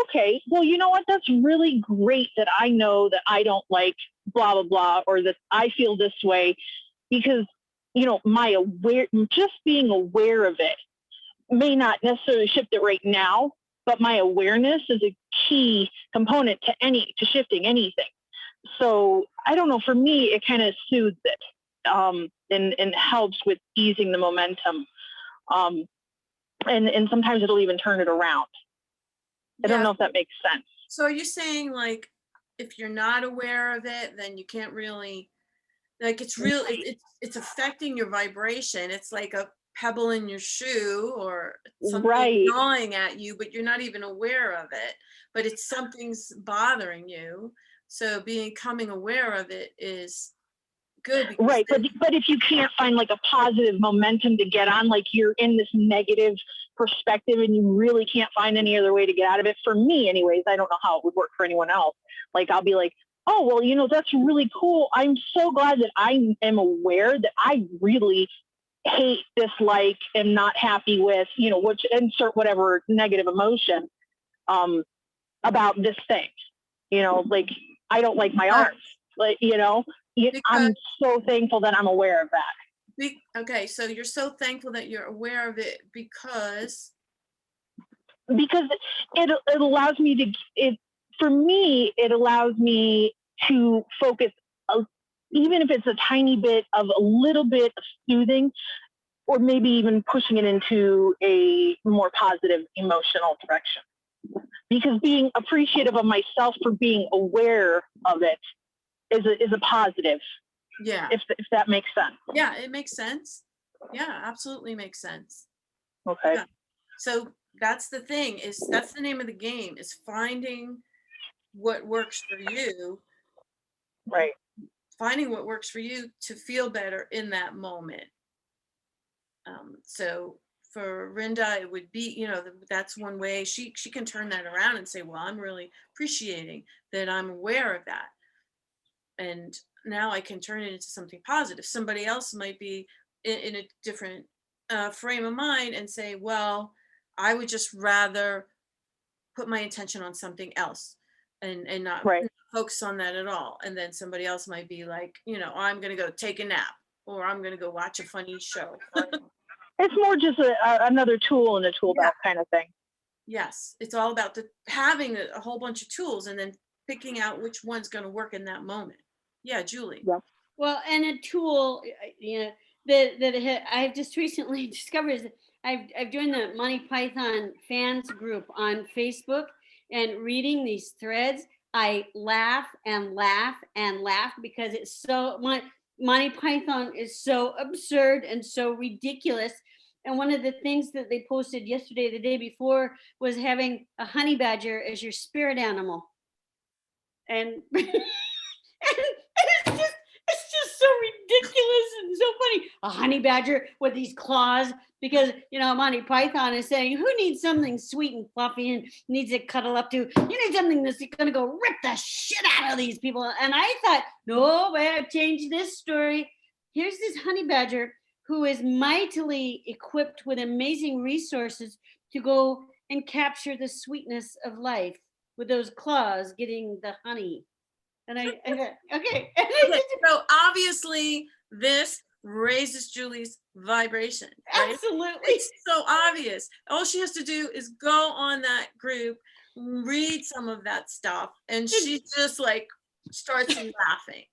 [SPEAKER 5] okay, well, you know what? That's really great that I know that I don't like blah, blah, blah, or that I feel this way, because, just being aware of it may not necessarily shift it right now, but my awareness is a key component to shifting anything. So I don't know, for me, it kind of soothes it. And helps with easing the momentum. And sometimes it'll even turn it around. I don't know if that makes sense.
[SPEAKER 1] So are you saying, like, if you're not aware of it, then you can't really, like, it's affecting your vibration. It's like a pebble in your shoe or something gnawing at you, but you're not even aware of it, but it's something's bothering you. So becoming aware of it is good.
[SPEAKER 5] Right. But if you can't find like a positive momentum to get on, like you're in this negative perspective and you really can't find any other way to get out of it, for me anyways, I don't know how it would work for anyone else. Like I'll be like, oh, well, that's really cool. I'm so glad that I am aware that I really hate, dislike, am not happy with, which insert whatever negative emotion about this thing. Like I don't like my arms. Like, I'm so thankful that I'm aware of that.
[SPEAKER 1] Okay, so you're so thankful that you're aware of it because
[SPEAKER 5] it allows me it allows me to focus, even if it's a tiny bit of a little bit of soothing, or maybe even pushing it into a more positive emotional direction. Because being appreciative of myself for being aware of it is a positive.
[SPEAKER 1] Yeah.
[SPEAKER 5] If that makes sense.
[SPEAKER 1] Yeah, it makes sense. Yeah, absolutely makes sense.
[SPEAKER 5] Okay.
[SPEAKER 1] Yeah. So that's the thing, that's the name of the game, is finding what works for you.
[SPEAKER 5] Right.
[SPEAKER 1] Finding what works for you to feel better in that moment. So for Rinda, it would be, that's one way she can turn that around and say, well, I'm really appreciating that I'm aware of that. And now I can turn it into something positive. Somebody else might be in a different frame of mind and say, well, I would just rather put my attention on something else and not focus on that at all. And then somebody else might be like, I'm going to go take a nap, or I'm going to go watch a funny show.
[SPEAKER 5] It's more just another tool in the tool belt kind of thing.
[SPEAKER 1] Yes, it's all about having a whole bunch of tools and then picking out which one's going to work in that moment. Yeah, Julie.
[SPEAKER 5] Yeah.
[SPEAKER 2] Well, and a tool, that I've just recently discovered is I've joined the Monty Python fans group on Facebook, and reading these threads, I laugh and laugh and laugh because it's so Monty Python is so absurd and so ridiculous. And one of the things that they posted yesterday, the day before, was having a honey badger as your spirit animal. And, it's just so ridiculous and so funny. A honey badger with these claws, because Monty Python is saying, who needs something sweet and fluffy and needs to cuddle up to? You need something that's gonna go rip the shit out of these people. And I thought, no, wait, I've changed this story. Here's this honey badger who is mightily equipped with amazing resources to go and capture the sweetness of life with those claws getting the honey. And I thought, okay.
[SPEAKER 1] Okay, so obviously this raises Julie's vibration, right?
[SPEAKER 2] Absolutely.
[SPEAKER 1] It's so obvious. All she has to do is go on that group, read some of that stuff, and she just like starts laughing.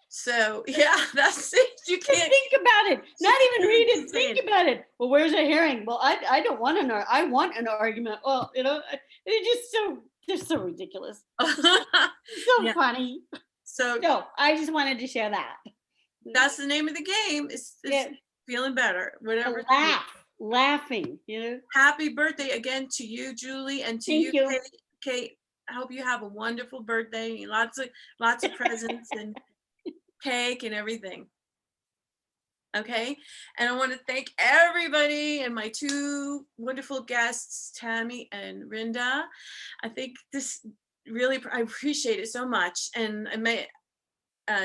[SPEAKER 1] So yeah, that's it. You can't
[SPEAKER 2] think about it. Not even read it. Think about it. Well, where's a hearing? Well, I don't want I want an argument. Well, it's just so ridiculous. So
[SPEAKER 1] Yeah.
[SPEAKER 2] funny.
[SPEAKER 1] So
[SPEAKER 2] no, I just wanted to share that.
[SPEAKER 1] That's the name of the game. It's feeling better. Whatever.
[SPEAKER 2] Laughing.
[SPEAKER 1] Happy birthday again to you, Julie, and to
[SPEAKER 2] Thank you.
[SPEAKER 1] Kate. I hope you have a wonderful birthday. Lots of presents and cake and everything. Okay, and I want to thank everybody and my two wonderful guests, Tami and Rinda. I think this really, I appreciate it so much, and I may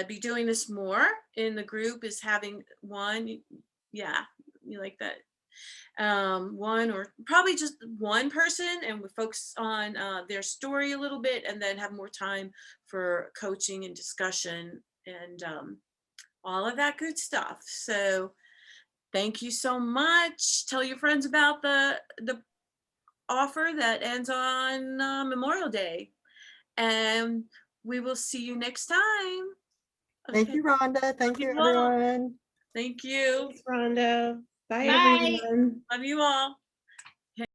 [SPEAKER 1] be doing this more in the group, is having one, yeah, you like that, one or probably just one person, and we focus on their story a little bit, and then have more time for coaching and discussion and all of that good stuff. So thank you so much. Tell your friends about the offer that ends on Memorial Day, and we will see you next time.
[SPEAKER 7] Thank you, Rhonda. Thank you, everyone.
[SPEAKER 1] Thank you.
[SPEAKER 16] Thanks, Rhonda. Bye,
[SPEAKER 2] Bye.
[SPEAKER 16] everyone.
[SPEAKER 1] Love you all.